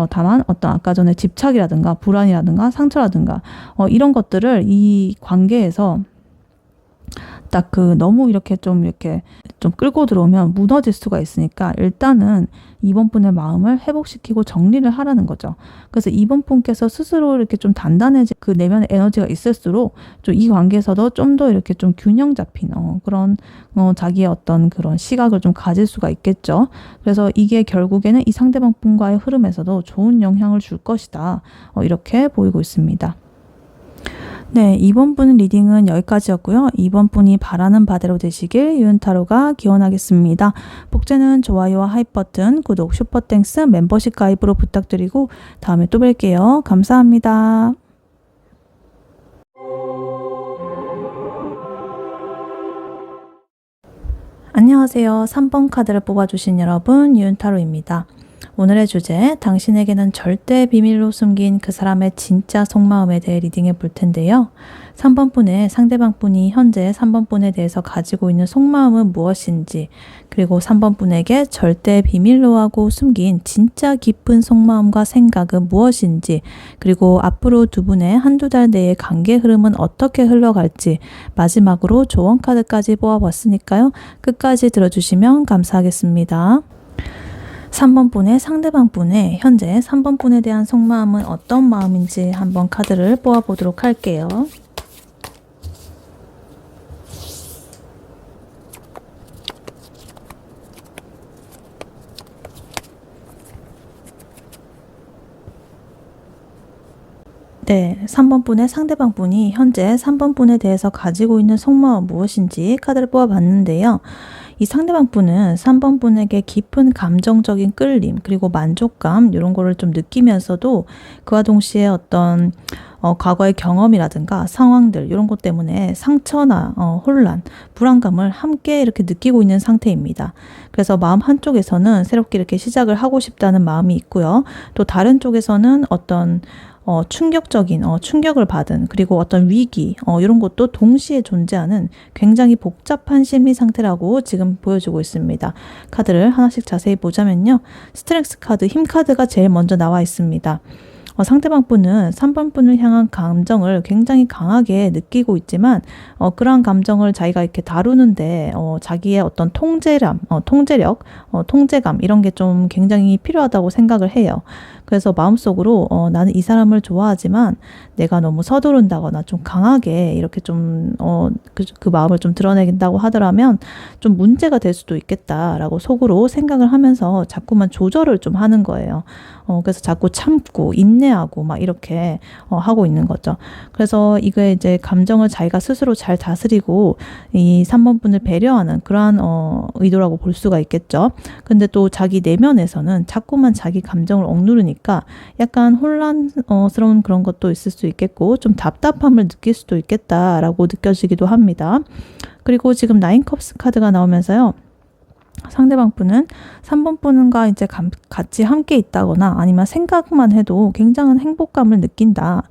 다만 어떤 아까 전에 집착이라든가 불안이라든가 상처라든가 이런 것들을 이 관계에서 딱 너무 이렇게 좀 끌고 들어오면 무너질 수가 있으니까 일단은 이번 분의 마음을 회복시키고 정리를 하라는 거죠. 그래서 이번 분께서 스스로 이렇게 좀 단단해진 그 내면의 에너지가 있을수록 좀 이 관계에서도 좀 더 이렇게 좀 균형 잡힌 그런 자기의 어떤 그런 시각을 좀 가질 수가 있겠죠. 그래서 이게 결국에는 이 상대방 분과의 흐름에서도 좋은 영향을 줄 것이다. 이렇게 보이고 있습니다. 네, 이번 분 리딩은 여기까지였고요. 이번 분이 바라는 바대로 되시길 유은타로가 기원하겠습니다. 복제는 좋아요와 하이 버튼, 구독, 슈퍼땡스, 멤버십 가입으로 부탁드리고 다음에 또 뵐게요. 감사합니다. 안녕하세요. 3번 카드를 뽑아주신 여러분, 유은타로입니다. 오늘의 주제, 당신에게는 절대 비밀로 숨긴 그 사람의 진짜 속마음에 대해 리딩해 볼 텐데요. 3번 분의 상대방 분이 현재 3번 분에 대해서 가지고 있는 속마음은 무엇인지, 그리고 3번 분에게 절대 비밀로 하고 숨긴 진짜 깊은 속마음과 생각은 무엇인지, 그리고 앞으로 두 분의 한두 달 내의 관계 흐름은 어떻게 흘러갈지, 마지막으로 조언 카드까지 뽑아봤으니까요. 끝까지 들어주시면 감사하겠습니다. 3번 분의 상대방 분의 현재 3번 분에 대한 속마음은 어떤 마음인지 한번 카드를 뽑아보도록 할게요. 네, 3번 분의 상대방 분이 현재 3번 분에 대해서 가지고 있는 속마음 무엇인지 카드를 뽑아봤는데요. 이 상대방 분은 3번 분에게 깊은 감정적인 끌림 그리고 만족감 이런 거를 좀 느끼면서도 그와 동시에 어떤 과거의 경험이라든가 상황들 이런 것 때문에 상처나 혼란, 불안감을 함께 이렇게 느끼고 있는 상태입니다. 그래서 마음 한쪽에서는 새롭게 이렇게 시작을 하고 싶다는 마음이 있고요. 또 다른 쪽에서는 어떤 충격적인 충격을 받은 그리고 어떤 위기 이런 것도 동시에 존재하는 굉장히 복잡한 심리 상태라고 지금 보여주고 있습니다. 카드를 하나씩 자세히 보자면요. 스트렝스 카드, 힘 카드가 제일 먼저 나와 있습니다. 상대방 분은 3번 분을 향한 감정을 굉장히 강하게 느끼고 있지만 그러한 감정을 자기가 이렇게 다루는데 자기의 어떤 통제력, 통제감 이런 게 좀 굉장히 필요하다고 생각을 해요. 그래서 마음속으로 나는 이 사람을 좋아하지만 내가 너무 서두른다거나 좀 강하게 이렇게 좀 그 마음을 좀 드러내긴다고 하더라면 좀 문제가 될 수도 있겠다라고 속으로 생각을 하면서 자꾸만 조절을 좀 하는 거예요. 그래서 자꾸 참고 인내하고 막 이렇게 하고 있는 거죠. 그래서 이게 이제 감정을 자기가 스스로 잘 다스리고 이 3번 분을 배려하는 그러한 의도라고 볼 수가 있겠죠. 근데 또 자기 내면에서는 자꾸만 자기 감정을 억누르니까 약간 혼란스러운 그런 것도 있을 수 있겠고 좀 답답함을 느낄 수도 있겠다라고 느껴지기도 합니다. 그리고 지금 나인컵스 카드가 나오면서요. 상대방 분은 3번 분과 이제 같이 함께 있다거나 아니면 생각만 해도 굉장한 행복감을 느낀다.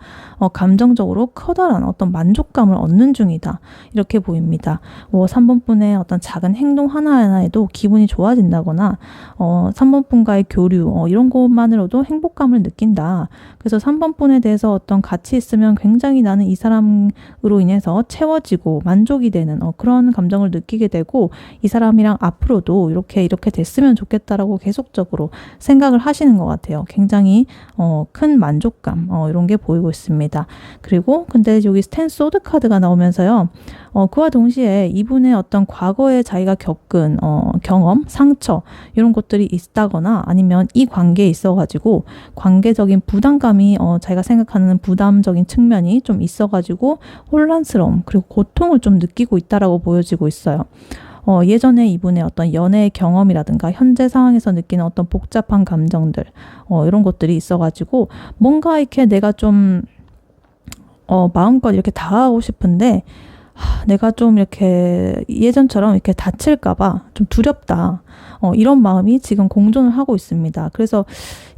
감정적으로 커다란 어떤 만족감을 얻는 중이다. 이렇게 보입니다. 3번 분의 어떤 작은 행동 하나하나에도 기분이 좋아진다거나 3번 분과의 교류 이런 것만으로도 행복감을 느낀다. 그래서 3번 분에 대해서 어떤 같이 있으면 굉장히 나는 이 사람으로 인해서 채워지고 만족이 되는 그런 감정을 느끼게 되고 이 사람이랑 앞으로도 이렇게 됐으면 좋겠다라고 계속적으로 생각을 하시는 것 같아요. 굉장히 큰 만족감 이런 게 보이고 있습니다. 그리고 근데 여기 텐 소드 카드가 나오면서요. 그와 동시에 이분의 어떤 과거에 자기가 겪은 경험, 상처 이런 것들이 있다거나 아니면 이 관계에 있어가지고 관계적인 부담감이 자기가 생각하는 부담적인 측면이 좀 있어가지고 혼란스러움 그리고 고통을 좀 느끼고 있다라고 보여지고 있어요. 예전에 이분의 어떤 연애 경험이라든가 현재 상황에서 느끼는 어떤 복잡한 감정들 이런 것들이 있어가지고 뭔가 이렇게 내가 좀 마음껏 이렇게 다가가고 싶은데 내가 좀 이렇게 예전처럼 이렇게 다칠까봐 좀 두렵다. 이런 마음이 지금 공존을 하고 있습니다. 그래서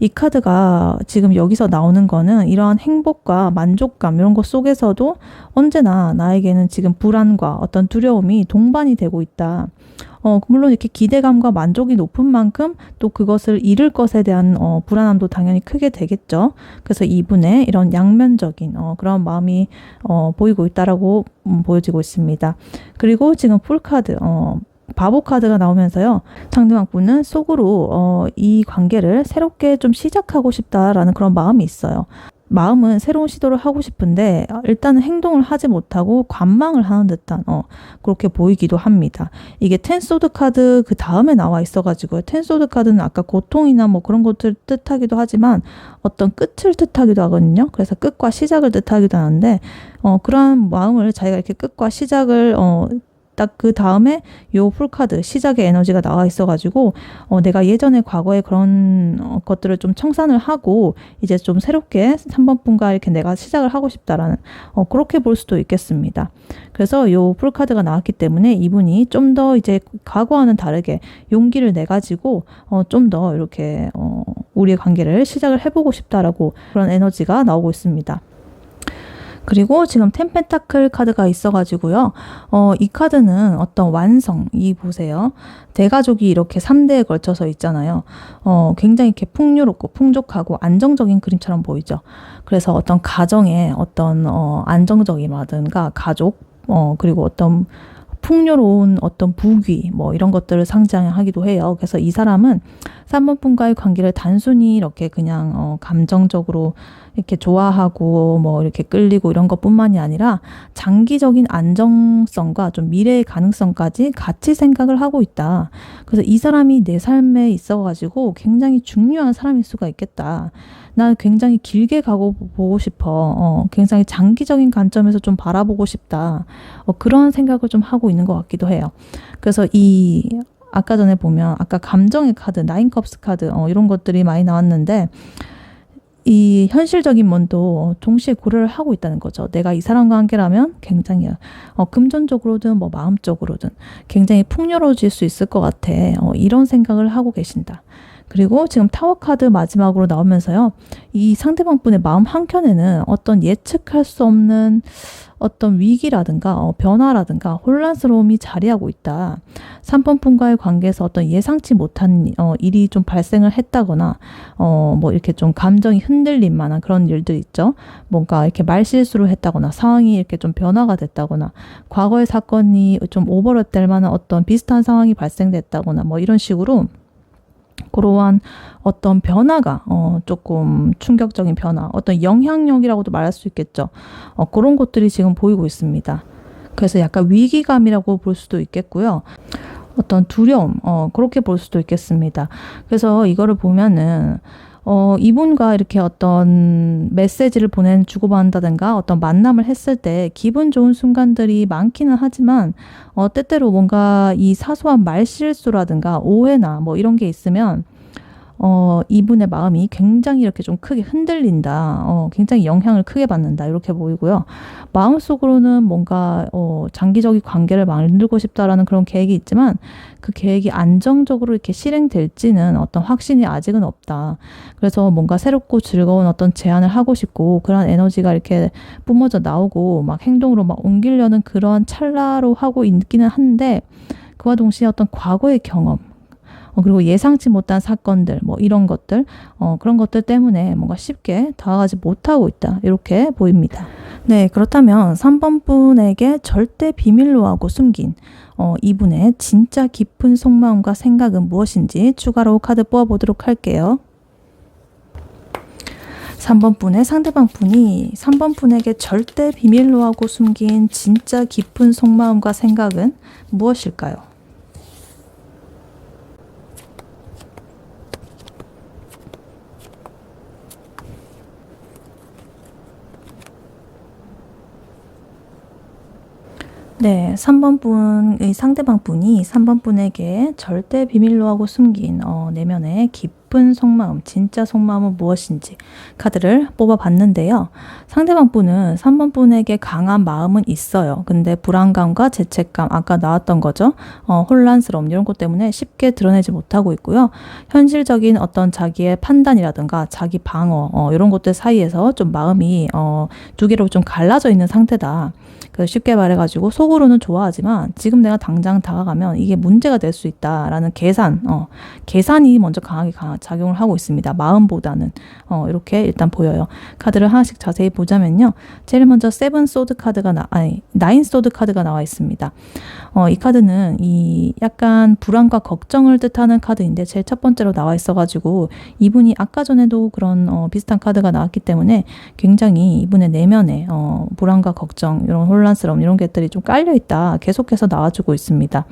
이 카드가 지금 여기서 나오는 거는 이러한 행복과 만족감 이런 것 속에서도 언제나 나에게는 지금 불안과 어떤 두려움이 동반이 되고 있다. 물론 이렇게 기대감과 만족이 높은 만큼 또 그것을 잃을 것에 대한 불안함도 당연히 크게 되겠죠. 그래서 이분의 이런 양면적인 그런 마음이 보이고 있다라고 보여지고 있습니다. 그리고 지금 풀카드 바보 카드가 나오면서요. 상대방 분은 속으로 이 관계를 새롭게 좀 시작하고 싶다라는 그런 마음이 있어요. 마음은 새로운 시도를 하고 싶은데 일단은 행동을 하지 못하고 관망을 하는 듯한 그렇게 보이기도 합니다. 이게 텐소드 카드 그 다음에 나와 있어가지고요. 텐소드 카드는 아까 고통이나 뭐 그런 것들 뜻하기도 하지만 어떤 끝을 뜻하기도 하거든요. 그래서 끝과 시작을 뜻하기도 하는데 그러한 마음을 자기가 이렇게 끝과 시작을 딱 그 다음에 요 풀카드 시작의 에너지가 나와 있어가지고 내가 예전에 과거에 그런 것들을 좀 청산을 하고 이제 좀 새롭게 3번 분과 이렇게 내가 시작을 하고 싶다라는 그렇게 볼 수도 있겠습니다. 그래서 요 풀카드가 나왔기 때문에 이분이 좀 더 이제 과거와는 다르게 용기를 내 가지고 좀 더 이렇게 우리의 관계를 시작을 해보고 싶다라고 그런 에너지가 나오고 있습니다. 그리고 지금 텐펜타클 카드가 있어가지고요. 이 카드는 어떤 완성이 보세요. 대가족이 이렇게 3대에 걸쳐서 있잖아요. 굉장히 이렇게 풍요롭고 풍족하고 안정적인 그림처럼 보이죠. 그래서 어떤 가정의 어떤 안정적이라든가 가족 그리고 어떤 풍요로운 어떤 부귀 뭐 이런 것들을 상징하기도 해요. 그래서 이 사람은 3번 분과의 관계를 단순히 이렇게 그냥 감정적으로 이렇게 좋아하고 뭐 이렇게 끌리고 이런 것뿐만이 아니라 장기적인 안정성과 좀 미래의 가능성까지 같이 생각을 하고 있다. 그래서 이 사람이 내 삶에 있어가지고 굉장히 중요한 사람일 수가 있겠다. 난 굉장히 길게 가고 보고 싶어. 굉장히 장기적인 관점에서 좀 바라보고 싶다. 그런 생각을 좀 하고 있는 것 같기도 해요. 그래서 아까 전에 보면 아까 감정의 카드, 나인컵스 카드 이런 것들이 많이 나왔는데 이 현실적인 면도 동시에 고려를 하고 있다는 거죠. 내가 이 사람과 함께라면 굉장히 금전적으로든 뭐 마음적으로든 굉장히 풍요로워질 수 있을 것 같아. 이런 생각을 하고 계신다. 그리고 지금 타워 카드 마지막으로 나오면서요. 이 상대방 분의 마음 한켠에는 어떤 예측할 수 없는 어떤 위기라든가 변화라든가 혼란스러움이 자리하고 있다. 3번 분과의 관계에서 어떤 예상치 못한 일이 좀 발생을 했다거나 뭐 이렇게 좀 감정이 흔들릴 만한 그런 일들 있죠. 뭔가 이렇게 말실수를 했다거나 상황이 이렇게 좀 변화가 됐다거나 과거의 사건이 좀 오버랩 될 만한 어떤 비슷한 상황이 발생됐다거나 뭐 이런 식으로 그러한 어떤 변화가 조금 충격적인 변화, 어떤 영향력이라고도 말할 수 있겠죠. 그런 것들이 지금 보이고 있습니다. 그래서 약간 위기감이라고 볼 수도 있겠고요. 어떤 두려움, 그렇게 볼 수도 있겠습니다. 그래서 이거를 보면은 이분과 이렇게 어떤 메시지를 주고받는다든가 어떤 만남을 했을 때 기분 좋은 순간들이 많기는 하지만 때때로 뭔가 이 사소한 말실수라든가 오해나 뭐 이런 게 있으면 이분의 마음이 굉장히 이렇게 좀 크게 흔들린다. 굉장히 영향을 크게 받는다. 이렇게 보이고요. 마음속으로는 뭔가 장기적인 관계를 만들고 싶다라는 그런 계획이 있지만 그 계획이 안정적으로 이렇게 실행될지는 어떤 확신이 아직은 없다. 그래서 뭔가 새롭고 즐거운 어떤 제안을 하고 싶고 그런 에너지가 이렇게 뿜어져 나오고 막 행동으로 막 옮기려는 그런 찰나로 하고 있기는 한데 그와 동시에 어떤 과거의 경험 그리고 예상치 못한 사건들, 뭐 이런 것들, 그런 것들 때문에 뭔가 쉽게 다가가지 못하고 있다. 이렇게 보입니다. 네, 그렇다면 3번 분에게 절대 비밀로 하고 숨긴 이분의 진짜 깊은 속마음과 생각은 무엇인지 추가로 카드 뽑아보도록 할게요. 3번 분의 상대방 분이 3번 분에게 절대 비밀로 하고 숨긴 진짜 깊은 속마음과 생각은 무엇일까요? 네, 3번 분의 상대방 분이 3번 분에게 절대 비밀로 하고 숨긴 내면의 깊은 속마음, 진짜 속마음은 무엇인지 카드를 뽑아봤는데요. 상대방 분은 3번 분에게 강한 마음은 있어요. 근데 불안감과 죄책감, 아까 나왔던 거죠. 혼란스러움 이런 것 때문에 쉽게 드러내지 못하고 있고요. 현실적인 어떤 자기의 판단이라든가 자기 방어 이런 것들 사이에서 좀 마음이 두 개로 좀 갈라져 있는 상태다. 쉽게 말해가지고 속으로는 좋아하지만 지금 내가 당장 다가가면 이게 문제가 될 수 있다라는 계산이 먼저 강하게 작용을 하고 있습니다. 마음보다는 이렇게 일단 보여요. 카드를 하나씩 자세히 보자면요. 제일 먼저 세븐 소드 카드가 나인 소드 카드가 나와 있습니다. 이 카드는 이 약간 불안과 걱정을 뜻하는 카드인데 제일 첫 번째로 나와 있어가지고 이분이 아까 전에도 그런 비슷한 카드가 나왔기 때문에 굉장히 이분의 내면에 불안과 걱정 이런 혼란스러움 이런 것들이 좀 깔려있다 계속해서 나와주고 있습니다.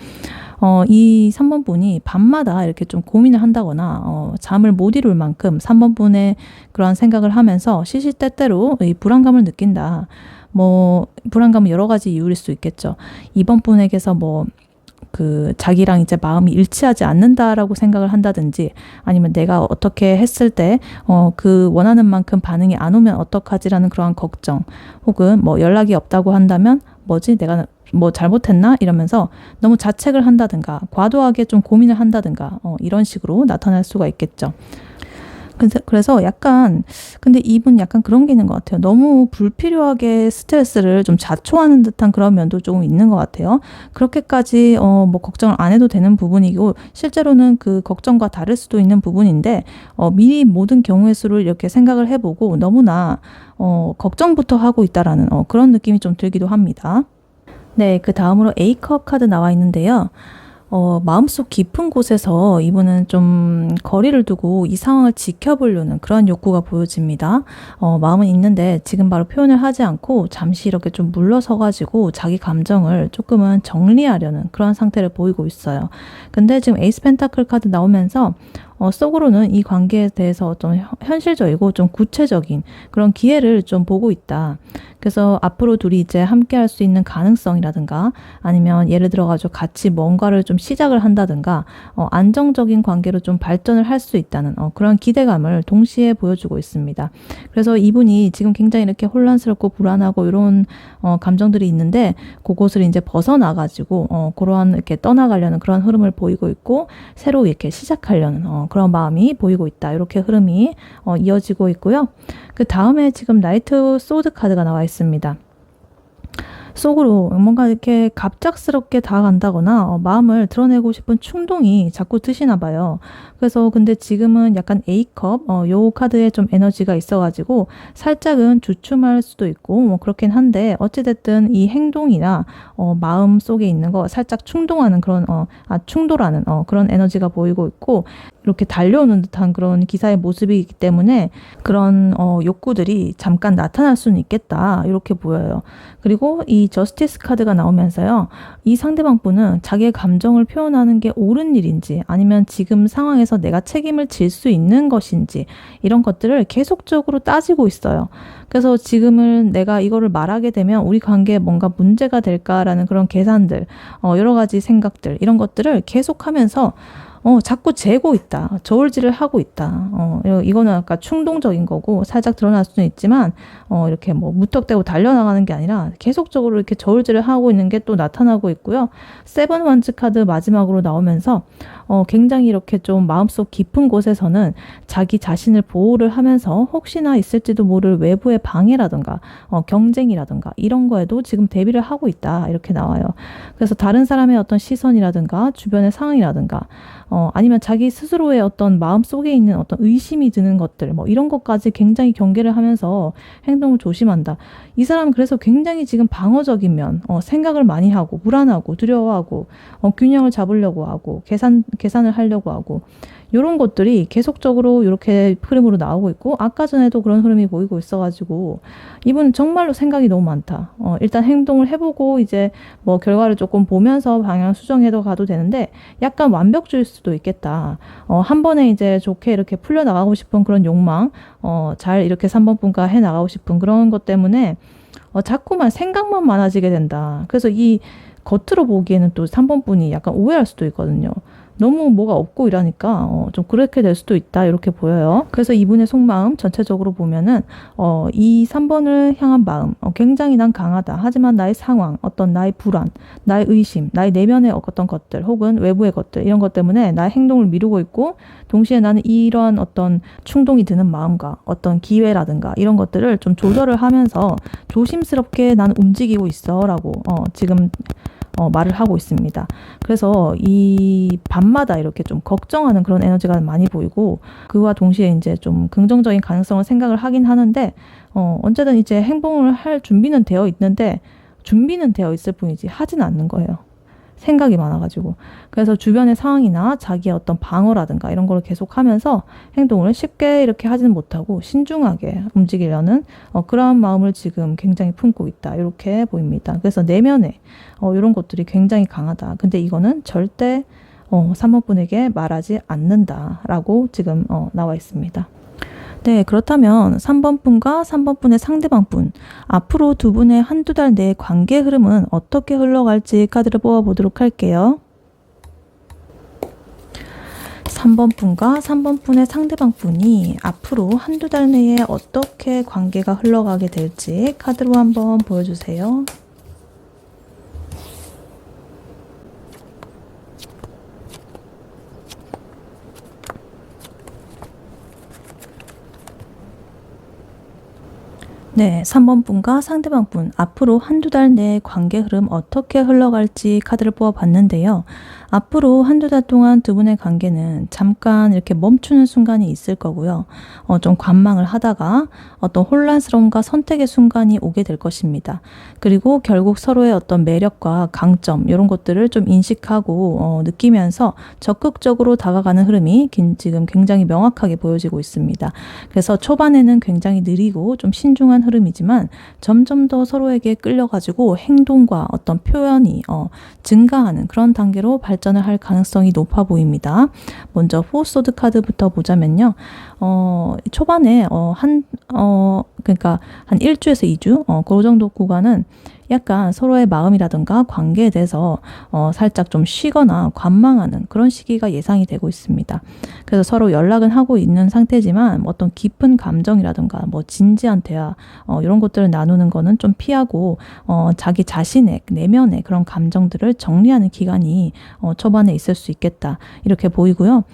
이 3번 분이 밤마다 이렇게 좀 고민을 한다거나 잠을 못 이룰 만큼 3번 분의 그러한 생각을 하면서 시시때때로 이 불안감을 느낀다. 뭐 불안감은 여러 가지 이유일 수 있겠죠. 2번 분에게서 자기랑 이제 마음이 일치하지 않는다라고 생각을 한다든지 아니면 내가 어떻게 했을 때 그 원하는 만큼 반응이 안 오면 어떡하지라는 그러한 걱정 혹은 뭐 연락이 없다고 한다면 뭐지 내가 뭐 잘못했나 이러면서 너무 자책을 한다든가 과도하게 좀 고민을 한다든가 이런 식으로 나타날 수가 있겠죠. 그래서 근데 이분 약간 그런 게 있는 것 같아요. 너무 불필요하게 스트레스를 좀 자초하는 듯한 그런 면도 조금 있는 것 같아요. 그렇게까지 뭐 걱정을 안 해도 되는 부분이고 실제로는 그 걱정과 다를 수도 있는 부분인데 미리 모든 경우의 수를 이렇게 생각을 해보고 너무나 걱정부터 하고 있다라는 그런 느낌이 좀 들기도 합니다. 네, 그 다음으로 A컵 카드 나와 있는데요. 마음속 깊은 곳에서 이분은 좀 거리를 두고 이 상황을 지켜보려는 그런 욕구가 보여집니다. 마음은 있는데 지금 바로 표현을 하지 않고 잠시 이렇게 좀 물러서가지고 자기 감정을 조금은 정리하려는 그런 상태를 보이고 있어요. 근데 지금 에이스 펜타클 카드 나오면서 속으로는 이 관계에 대해서 좀 현실적이고 좀 구체적인 그런 기회를 좀 보고 있다. 그래서 앞으로 둘이 이제 함께 할 수 있는 가능성이라든가 아니면 예를 들어가지고 같이 뭔가를 좀 시작을 한다든가 안정적인 관계로 좀 발전을 할 수 있다는 그런 기대감을 동시에 보여주고 있습니다. 그래서 이분이 지금 굉장히 이렇게 혼란스럽고 불안하고 이런 감정들이 있는데 그곳을 이제 벗어나가지고 그러한 이렇게 떠나가려는 그런 흐름을 보이고 있고 새로 이렇게 시작하려는 그런 마음이 보이고 있다. 이렇게 흐름이 이어지고 있고요. 그 다음에 지금 나이트 소드 카드가 나와 있습니다. 속으로 뭔가 이렇게 갑작스럽게 다가간다거나 마음을 드러내고 싶은 충동이 자꾸 드시나 봐요. 그래서 근데 지금은 약간 A컵 요 카드에 좀 에너지가 있어가지고 살짝은 주춤할 수도 있고 뭐 그렇긴 한데 어찌됐든 이 행동이나 마음 속에 있는 거 살짝 충동하는 그런 충돌하는 그런 에너지가 보이고 있고 이렇게 달려오는 듯한 그런 기사의 모습이기 때문에 그런 욕구들이 잠깐 나타날 수는 있겠다 이렇게 보여요. 그리고 이 저스티스 카드가 나오면서요. 이 상대방 분은 자기의 감정을 표현하는 게 옳은 일인지 아니면 지금 상황에서 내가 책임을 질 수 있는 것인지 이런 것들을 계속적으로 따지고 있어요. 그래서 지금은 내가 이거를 말하게 되면 우리 관계에 뭔가 문제가 될까라는 그런 계산들, 여러 가지 생각들 이런 것들을 계속하면서 자꾸 재고 있다. 저울질을 하고 있다. 이거는 아까 충동적인 거고 살짝 드러날 수는 있지만 이렇게 뭐 무턱대고 달려나가는 게 아니라 계속적으로 이렇게 저울질을 하고 있는 게 또 나타나고 있고요. 세븐 원즈 카드 마지막으로 나오면서 굉장히 이렇게 좀 마음속 깊은 곳에서는 자기 자신을 보호를 하면서 혹시나 있을지도 모를 외부의 방해라든가 경쟁이라든가 이런 거에도 지금 대비를 하고 있다. 이렇게 나와요. 그래서 다른 사람의 어떤 시선이라든가 주변의 상황이라든가 아니면 자기 스스로의 어떤 마음 속에 있는 어떤 의심이 드는 것들, 뭐 이런 것까지 굉장히 경계를 하면서 행동을 조심한다. 이 사람은 그래서 굉장히 지금 방어적인 면, 생각을 많이 하고, 불안하고, 두려워하고, 균형을 잡으려고 하고, 계산을 하려고 하고, 이런 것들이 계속적으로 이렇게 흐름으로 나오고 있고 아까 전에도 그런 흐름이 보이고 있어가지고 이분은 정말로 생각이 너무 많다. 일단 행동을 해보고 이제 뭐 결과를 조금 보면서 방향 수정해도 가도 되는데 약간 완벽주의일 수도 있겠다. 한 번에 이제 좋게 이렇게 풀려나가고 싶은 그런 욕망, 잘 이렇게 3번 분과 해나가고 싶은 그런 것 때문에 자꾸만 생각만 많아지게 된다. 그래서 이 겉으로 보기에는 또 3번 분이 약간 오해할 수도 있거든요. 너무 뭐가 없고 이러니까 좀 그렇게 될 수도 있다 이렇게 보여요. 그래서 이분의 속마음 전체적으로 보면은 이 3번을 향한 마음 굉장히 난 강하다. 하지만 나의 상황, 어떤 나의 불안, 나의 의심, 나의 내면의 어떤 것들 혹은 외부의 것들 이런 것 때문에 나의 행동을 미루고 있고 동시에 나는 이러한 어떤 충동이 드는 마음과 어떤 기회라든가 이런 것들을 좀 조절을 하면서 조심스럽게 나는 움직이고 있어 라고 지금 말을 하고 있습니다. 그래서 이 밤마다 이렇게 좀 걱정하는 그런 에너지가 많이 보이고 그와 동시에 이제 좀 긍정적인 가능성을 생각을 하긴 하는데 언제든 이제 행동을 할 준비는 되어 있는데 준비는 되어 있을 뿐이지 하진 않는 거예요. 생각이 많아가지고. 그래서 주변의 상황이나 자기의 어떤 방어라든가 이런 걸 계속 하면서 행동을 쉽게 이렇게 하지는 못하고 신중하게 움직이려는 그러한 마음을 지금 굉장히 품고 있다. 이렇게 보입니다. 그래서 내면에 이런 것들이 굉장히 강하다. 근데 이거는 절대 3번 분에게 말하지 않는다라고 지금 나와 있습니다. 네, 그렇다면 3번 분과 3번 분의 상대방 분, 앞으로 두 분의 한두 달 내의 관계 흐름은 어떻게 흘러갈지 카드를 뽑아보도록 할게요. 3번 분과 3번 분의 상대방 분이 앞으로 한두 달 내에 어떻게 관계가 흘러가게 될지 카드로 한번 보여주세요. 네, 3번 분과 상대방 분, 앞으로 한두 달 내의 관계 흐름 어떻게 흘러갈지 카드를 뽑아봤는데요. 앞으로 한두 달 동안 두 분의 관계는 잠깐 이렇게 멈추는 순간이 있을 거고요. 좀 관망을 하다가 어떤 혼란스러움과 선택의 순간이 오게 될 것입니다. 그리고 결국 서로의 어떤 매력과 강점 이런 것들을 좀 인식하고 느끼면서 적극적으로 다가가는 흐름이 지금 굉장히 명확하게 보여지고 있습니다. 그래서 초반에는 굉장히 느리고 좀 신중한 흐름이지만 점점 더 서로에게 끌려가지고 행동과 어떤 표현이 증가하는 그런 단계로 발전을 할 가능성이 높아 보입니다. 먼저 포소드 카드부터 보자면요. 초반에 그러니까 한 1주에서 2주 그 정도 구간은 약간 서로의 마음이라든가 관계에 대해서 살짝 좀 쉬거나 관망하는 그런 시기가 예상이 되고 있습니다. 그래서 서로 연락은 하고 있는 상태지만 어떤 깊은 감정이라든가 뭐 진지한 대화 이런 것들을 나누는 거는 좀 피하고 자기 자신의 내면의 그런 감정들을 정리하는 기간이 초반에 있을 수 있겠다 이렇게 보이고요.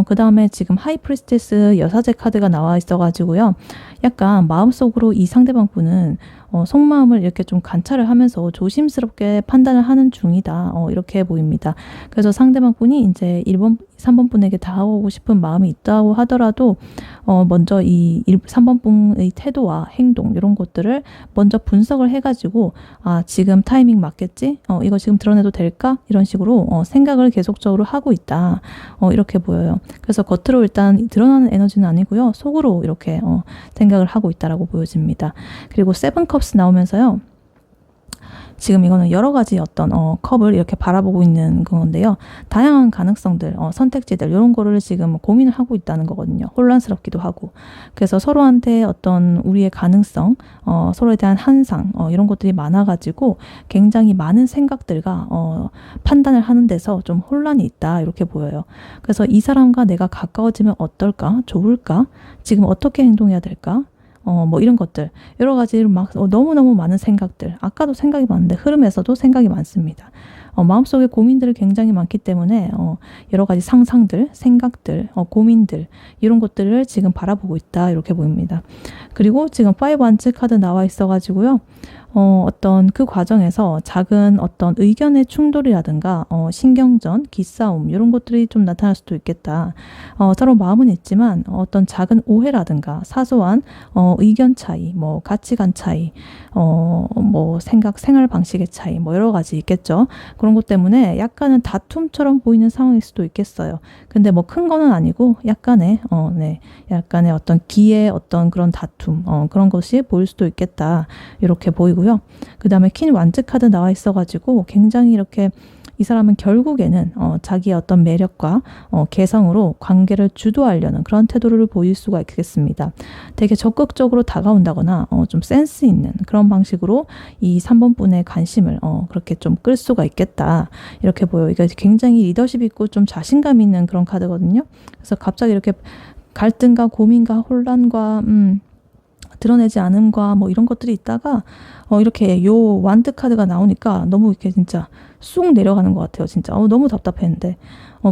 그 다음에 지금 하이프리스티스 여사제 카드가 나와 있어가지고요. 약간 마음속으로 이 상대방 분은 속마음을 이렇게 좀 관찰을 하면서 조심스럽게 판단을 하는 중이다. 이렇게 보입니다. 그래서 상대방 분이 이제 1번, 3번 분에게 다가오고 싶은 마음이 있다고 하더라도 먼저 이 3번 분의 태도와 행동 이런 것들을 먼저 분석을 해가지고 지금 타이밍 맞겠지? 이거 지금 드러내도 될까? 이런 식으로 생각을 계속적으로 하고 있다. 이렇게 보여요. 그래서 겉으로 일단 드러나는 에너지는 아니고요. 속으로 이렇게 생각을 하고 있다라고 보여집니다. 그리고 세븐컵스 나오면서요. 지금 이거는 여러 가지 어떤 컵을 이렇게 바라보고 있는 건데요. 다양한 가능성들, 선택지들 이런 거를 지금 고민을 하고 있다는 거거든요. 혼란스럽기도 하고. 그래서 서로한테 어떤 우리의 가능성, 서로에 대한 한상 이런 것들이 많아가지고 굉장히 많은 생각들과 판단을 하는 데서 좀 혼란이 있다 이렇게 보여요. 그래서 이 사람과 내가 가까워지면 어떨까? 좋을까? 지금 어떻게 행동해야 될까? 뭐 이런 것들 여러 가지 막 너무너무 많은 생각들 아까도 생각이 많은데 흐름에서도 생각이 많습니다. 마음속에 고민들이 굉장히 많기 때문에 여러 가지 상상들, 생각들, 고민들 이런 것들을 지금 바라보고 있다 이렇게 보입니다. 그리고 지금 5 원츠 카드 나와 있어가지고요. 어떤 그 과정에서 작은 어떤 의견의 충돌이라든가 신경전, 기싸움 이런 것들이 좀 나타날 수도 있겠다. 서로 마음은 있지만 어떤 작은 오해라든가 사소한 의견 차이, 뭐 가치관 차이, 뭐 생활 방식의 차이, 뭐 여러 가지 있겠죠. 그런 것 때문에 약간은 다툼처럼 보이는 상황일 수도 있겠어요. 근데 뭐 큰 거는 아니고 약간의 약간의 어떤 기의 어떤 그런 다툼, 그런 것이 보일 수도 있겠다. 이렇게 보이고요. 그 다음에 퀸 완즈 카드 나와 있어가지고 굉장히 이렇게 이 사람은 결국에는 자기의 어떤 매력과 개성으로 관계를 주도하려는 그런 태도를 보일 수가 있겠습니다. 되게 적극적으로 다가온다거나 좀 센스 있는 그런 방식으로 이 3번 분의 관심을 그렇게 좀 끌 수가 있겠다. 이렇게 보여요. 이게 굉장히 리더십 있고 좀 자신감 있는 그런 카드거든요. 그래서 갑자기 이렇게 갈등과 고민과 혼란과 드러내지 않음과 뭐 이런 것들이 있다가 이렇게 요 완드 카드가 나오니까 너무 이렇게 진짜 쑥 내려가는 것 같아요. 진짜 너무 답답했는데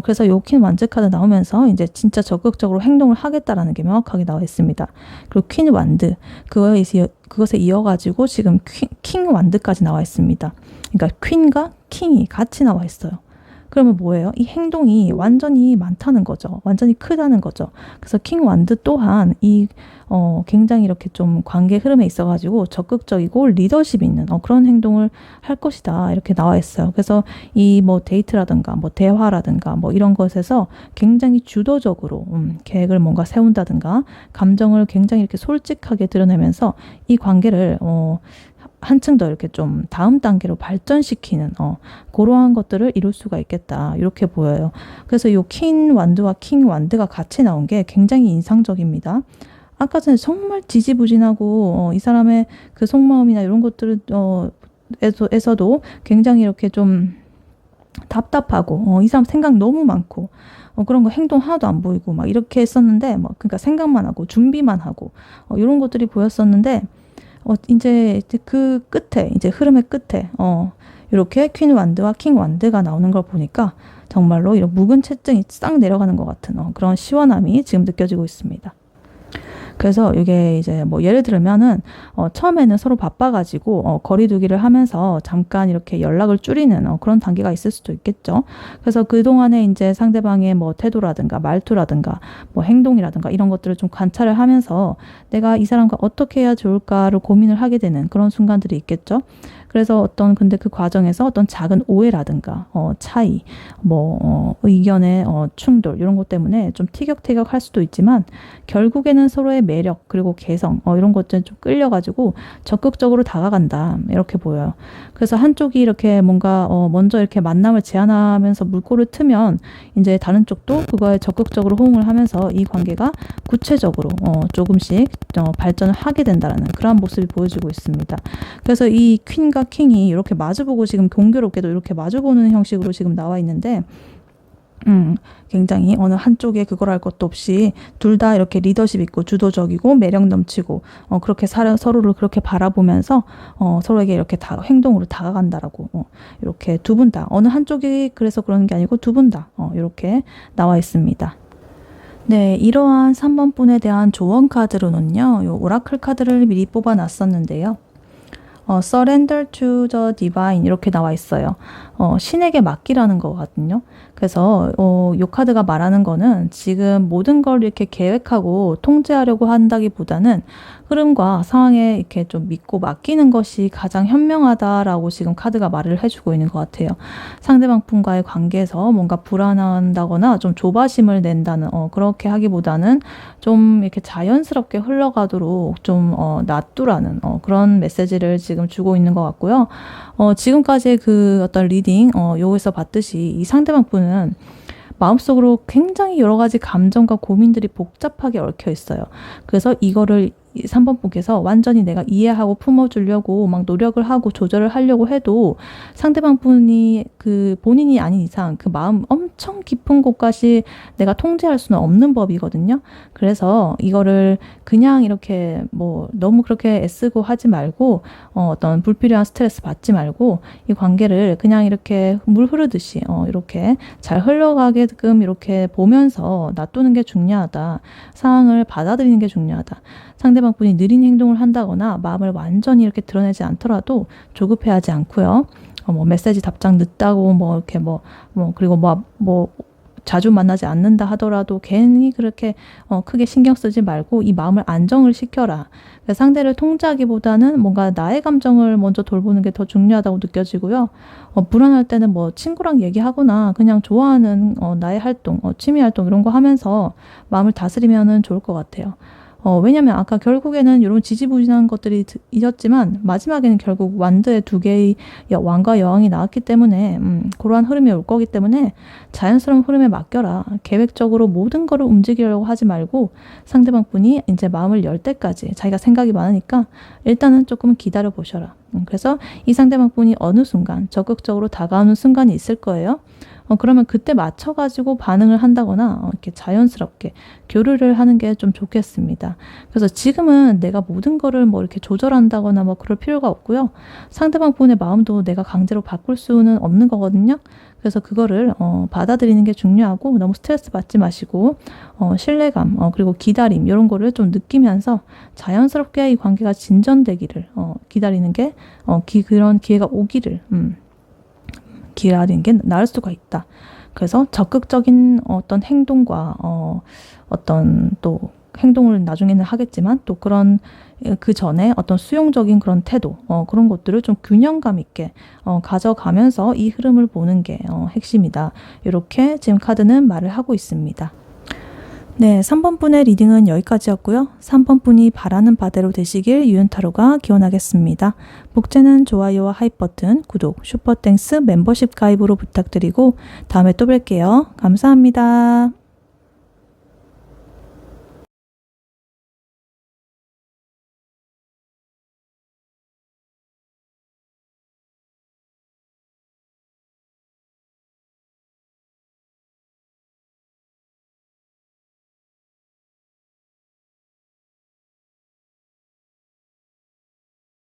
그래서 요 퀸 완드 카드 나오면서 이제 진짜 적극적으로 행동을 하겠다라는 게 명확하게 나와 있습니다. 그리고 퀸 완드 그것에 이어가지고 지금 킹 완드까지 나와 있습니다. 그러니까 퀸과 킹이 같이 나와 있어요. 그러면 뭐예요? 이 행동이 완전히 많다는 거죠. 완전히 크다는 거죠. 그래서 킹 완드 또한 이 굉장히 이렇게 좀 관계 흐름에 있어가지고 적극적이고 리더십 있는 그런 행동을 할 것이다. 이렇게 나와 있어요. 그래서 이 뭐 데이트라든가 뭐 대화라든가 뭐 이런 것에서 굉장히 주도적으로 계획을 뭔가 세운다든가 감정을 굉장히 이렇게 솔직하게 드러내면서 이 관계를 한층 더 이렇게 좀 다음 단계로 발전시키는 그러한 것들을 이룰 수가 있겠다 이렇게 보여요. 그래서 요 퀸 완드와 킹 완드가 같이 나온 게 굉장히 인상적입니다. 아까 전에 정말 지지부진하고 이 사람의 그 속마음이나 이런 것들을 에서도 굉장히 이렇게 좀 답답하고 이 사람 생각 너무 많고 그런 거 행동 하나도 안 보이고 막 이렇게 했었는데 그러니까 생각만 하고 준비만 하고 이런 것들이 보였었는데 이제 그 끝에 이제 흐름의 끝에 이렇게 퀸 완드와 킹 완드가 나오는 걸 보니까 정말로 이런 묵은 채증이 싹 내려가는 것 같은 그런 시원함이 지금 느껴지고 있습니다. 그래서 이게 이제 뭐 예를 들면은 처음에는 서로 바빠가지고 거리두기를 하면서 잠깐 이렇게 연락을 줄이는 그런 단계가 있을 수도 있겠죠. 그래서 그 동안에 이제 상대방의 뭐 태도라든가 말투라든가 뭐 행동이라든가 이런 것들을 좀 관찰을 하면서 내가 이 사람과 어떻게 해야 좋을까를 고민을 하게 되는 그런 순간들이 있겠죠. 그래서 근데 그 과정에서 어떤 작은 오해라든가 차이, 의견의 충돌 이런 것 때문에 좀 티격태격 할 수도 있지만 결국에는 서로의 매력 그리고 개성 이런 것들 좀 끌려가지고 적극적으로 다가간다 이렇게 보여요. 그래서 한쪽이 이렇게 뭔가 먼저 이렇게 만남을 제안하면서 물꼬를 트면 이제 다른 쪽도 그거에 적극적으로 호응을 하면서 이 관계가 구체적으로 조금씩 발전을 하게 된다라는 그런 모습이 보여지고 있습니다. 그래서 이 퀸과 킹이 이렇게 마주보고 지금 공교롭게도 이렇게 마주보는 형식으로 지금 나와 있는데 굉장히 어느 한쪽에 그걸 할 것도 없이 둘 다 이렇게 리더십 있고 주도적이고 매력 넘치고 그렇게 서로를 그렇게 바라보면서 서로에게 이렇게 행동으로 다가간다라고 이렇게 두 분 다 어느 한쪽이 그래서 그러는 게 아니고 두 분 다 이렇게 나와 있습니다. 네, 이러한 3번 분에 대한 조언 카드로는요, 요 오라클 카드를 미리 뽑아 놨었는데요. surrender to the divine 이렇게 나와 있어요. 신에게 맡기라는 거거든요. 그래서 이 카드가 말하는 거는 지금 모든 걸 이렇게 계획하고 통제하려고 한다기보다는 흐름과 상황에 이렇게 좀 믿고 맡기는 것이 가장 현명하다라고 지금 카드가 말을 해주고 있는 것 같아요. 상대방 분과의 관계에서 뭔가 불안한다거나 좀 조바심을 낸다는 그렇게 하기보다는 좀 이렇게 자연스럽게 흘러가도록 좀 놔두라는 그런 메시지를 지금 주고 있는 것 같고요. 지금까지의 그 어떤 리딩 여기서 봤듯이 이 상대방 분은 마음속으로 굉장히 여러 가지 감정과 고민들이 복잡하게 얽혀 있어요. 그래서 이거를 3번 분께서 완전히 내가 이해하고 품어주려고 막 노력을 하고 조절을 하려고 해도 상대방 분이 그 본인이 아닌 이상 그 마음 엄청 깊은 곳까지 내가 통제할 수는 없는 법이거든요. 그래서 이거를 그냥 이렇게 뭐 너무 그렇게 애쓰고 하지 말고 어떤 불필요한 스트레스 받지 말고 이 관계를 그냥 이렇게 물 흐르듯이 이렇게 잘 흘러가게끔 이렇게 보면서 놔두는 게 중요하다. 상황을 받아들이는 게 중요하다. 상대방 분이 느린 행동을 한다거나 마음을 완전히 이렇게 드러내지 않더라도 조급해하지 않고요. 뭐 메시지 답장 늦다고 뭐 이렇게 그리고 뭐 자주 만나지 않는다 하더라도 괜히 그렇게 크게 신경 쓰지 말고 이 마음을 안정을 시켜라. 상대를 통제하기보다는 뭔가 나의 감정을 먼저 돌보는 게 더 중요하다고 느껴지고요. 불안할 때는 뭐 친구랑 얘기하거나 그냥 좋아하는 나의 활동, 취미 활동 이런 거 하면서 마음을 다스리면은 좋을 것 같아요. 왜냐면 아까 결국에는 이런 지지부진한 것들이 있었지만 마지막에는 결국 완드의 두 개의 왕과 여왕이 나왔기 때문에 그러한 흐름이 올 거기 때문에 자연스러운 흐름에 맡겨라. 계획적으로 모든 거를 움직이려고 하지 말고 상대방 분이 이제 마음을 열 때까지 자기가 생각이 많으니까 일단은 조금 기다려 보셔라. 그래서 이 상대방 분이 어느 순간 적극적으로 다가오는 순간이 있을 거예요. 그러면 그때 맞춰가지고 반응을 한다거나 이렇게 자연스럽게 교류를 하는 게 좀 좋겠습니다. 그래서 지금은 내가 모든 거를 뭐 이렇게 조절한다거나 뭐 그럴 필요가 없고요. 상대방 분의 마음도 내가 강제로 바꿀 수는 없는 거거든요. 그래서 그거를 받아들이는 게 중요하고 너무 스트레스 받지 마시고 신뢰감 그리고 기다림 이런 거를 좀 느끼면서 자연스럽게 이 관계가 진전되기를 기다리는 게 그런 기회가 오기를 기다리는 게 나을 수가 있다. 그래서 적극적인 어떤 행동과 어떤 또 행동을 나중에는 하겠지만 또 그런 그 전에 어떤 수용적인 그런 태도 그런 것들을 좀 균형감 있게 가져가면서 이 흐름을 보는 게 핵심이다. 이렇게 지금 카드는 말을 하고 있습니다. 네, 3번 분의 리딩은 여기까지였고요. 3번 분이 바라는 바대로 되시길 유연타로가 기원하겠습니다. 복제는 좋아요와 하이 버튼, 구독, 슈퍼땡스 멤버십 가입으로 부탁드리고 다음에 또 뵐게요. 감사합니다.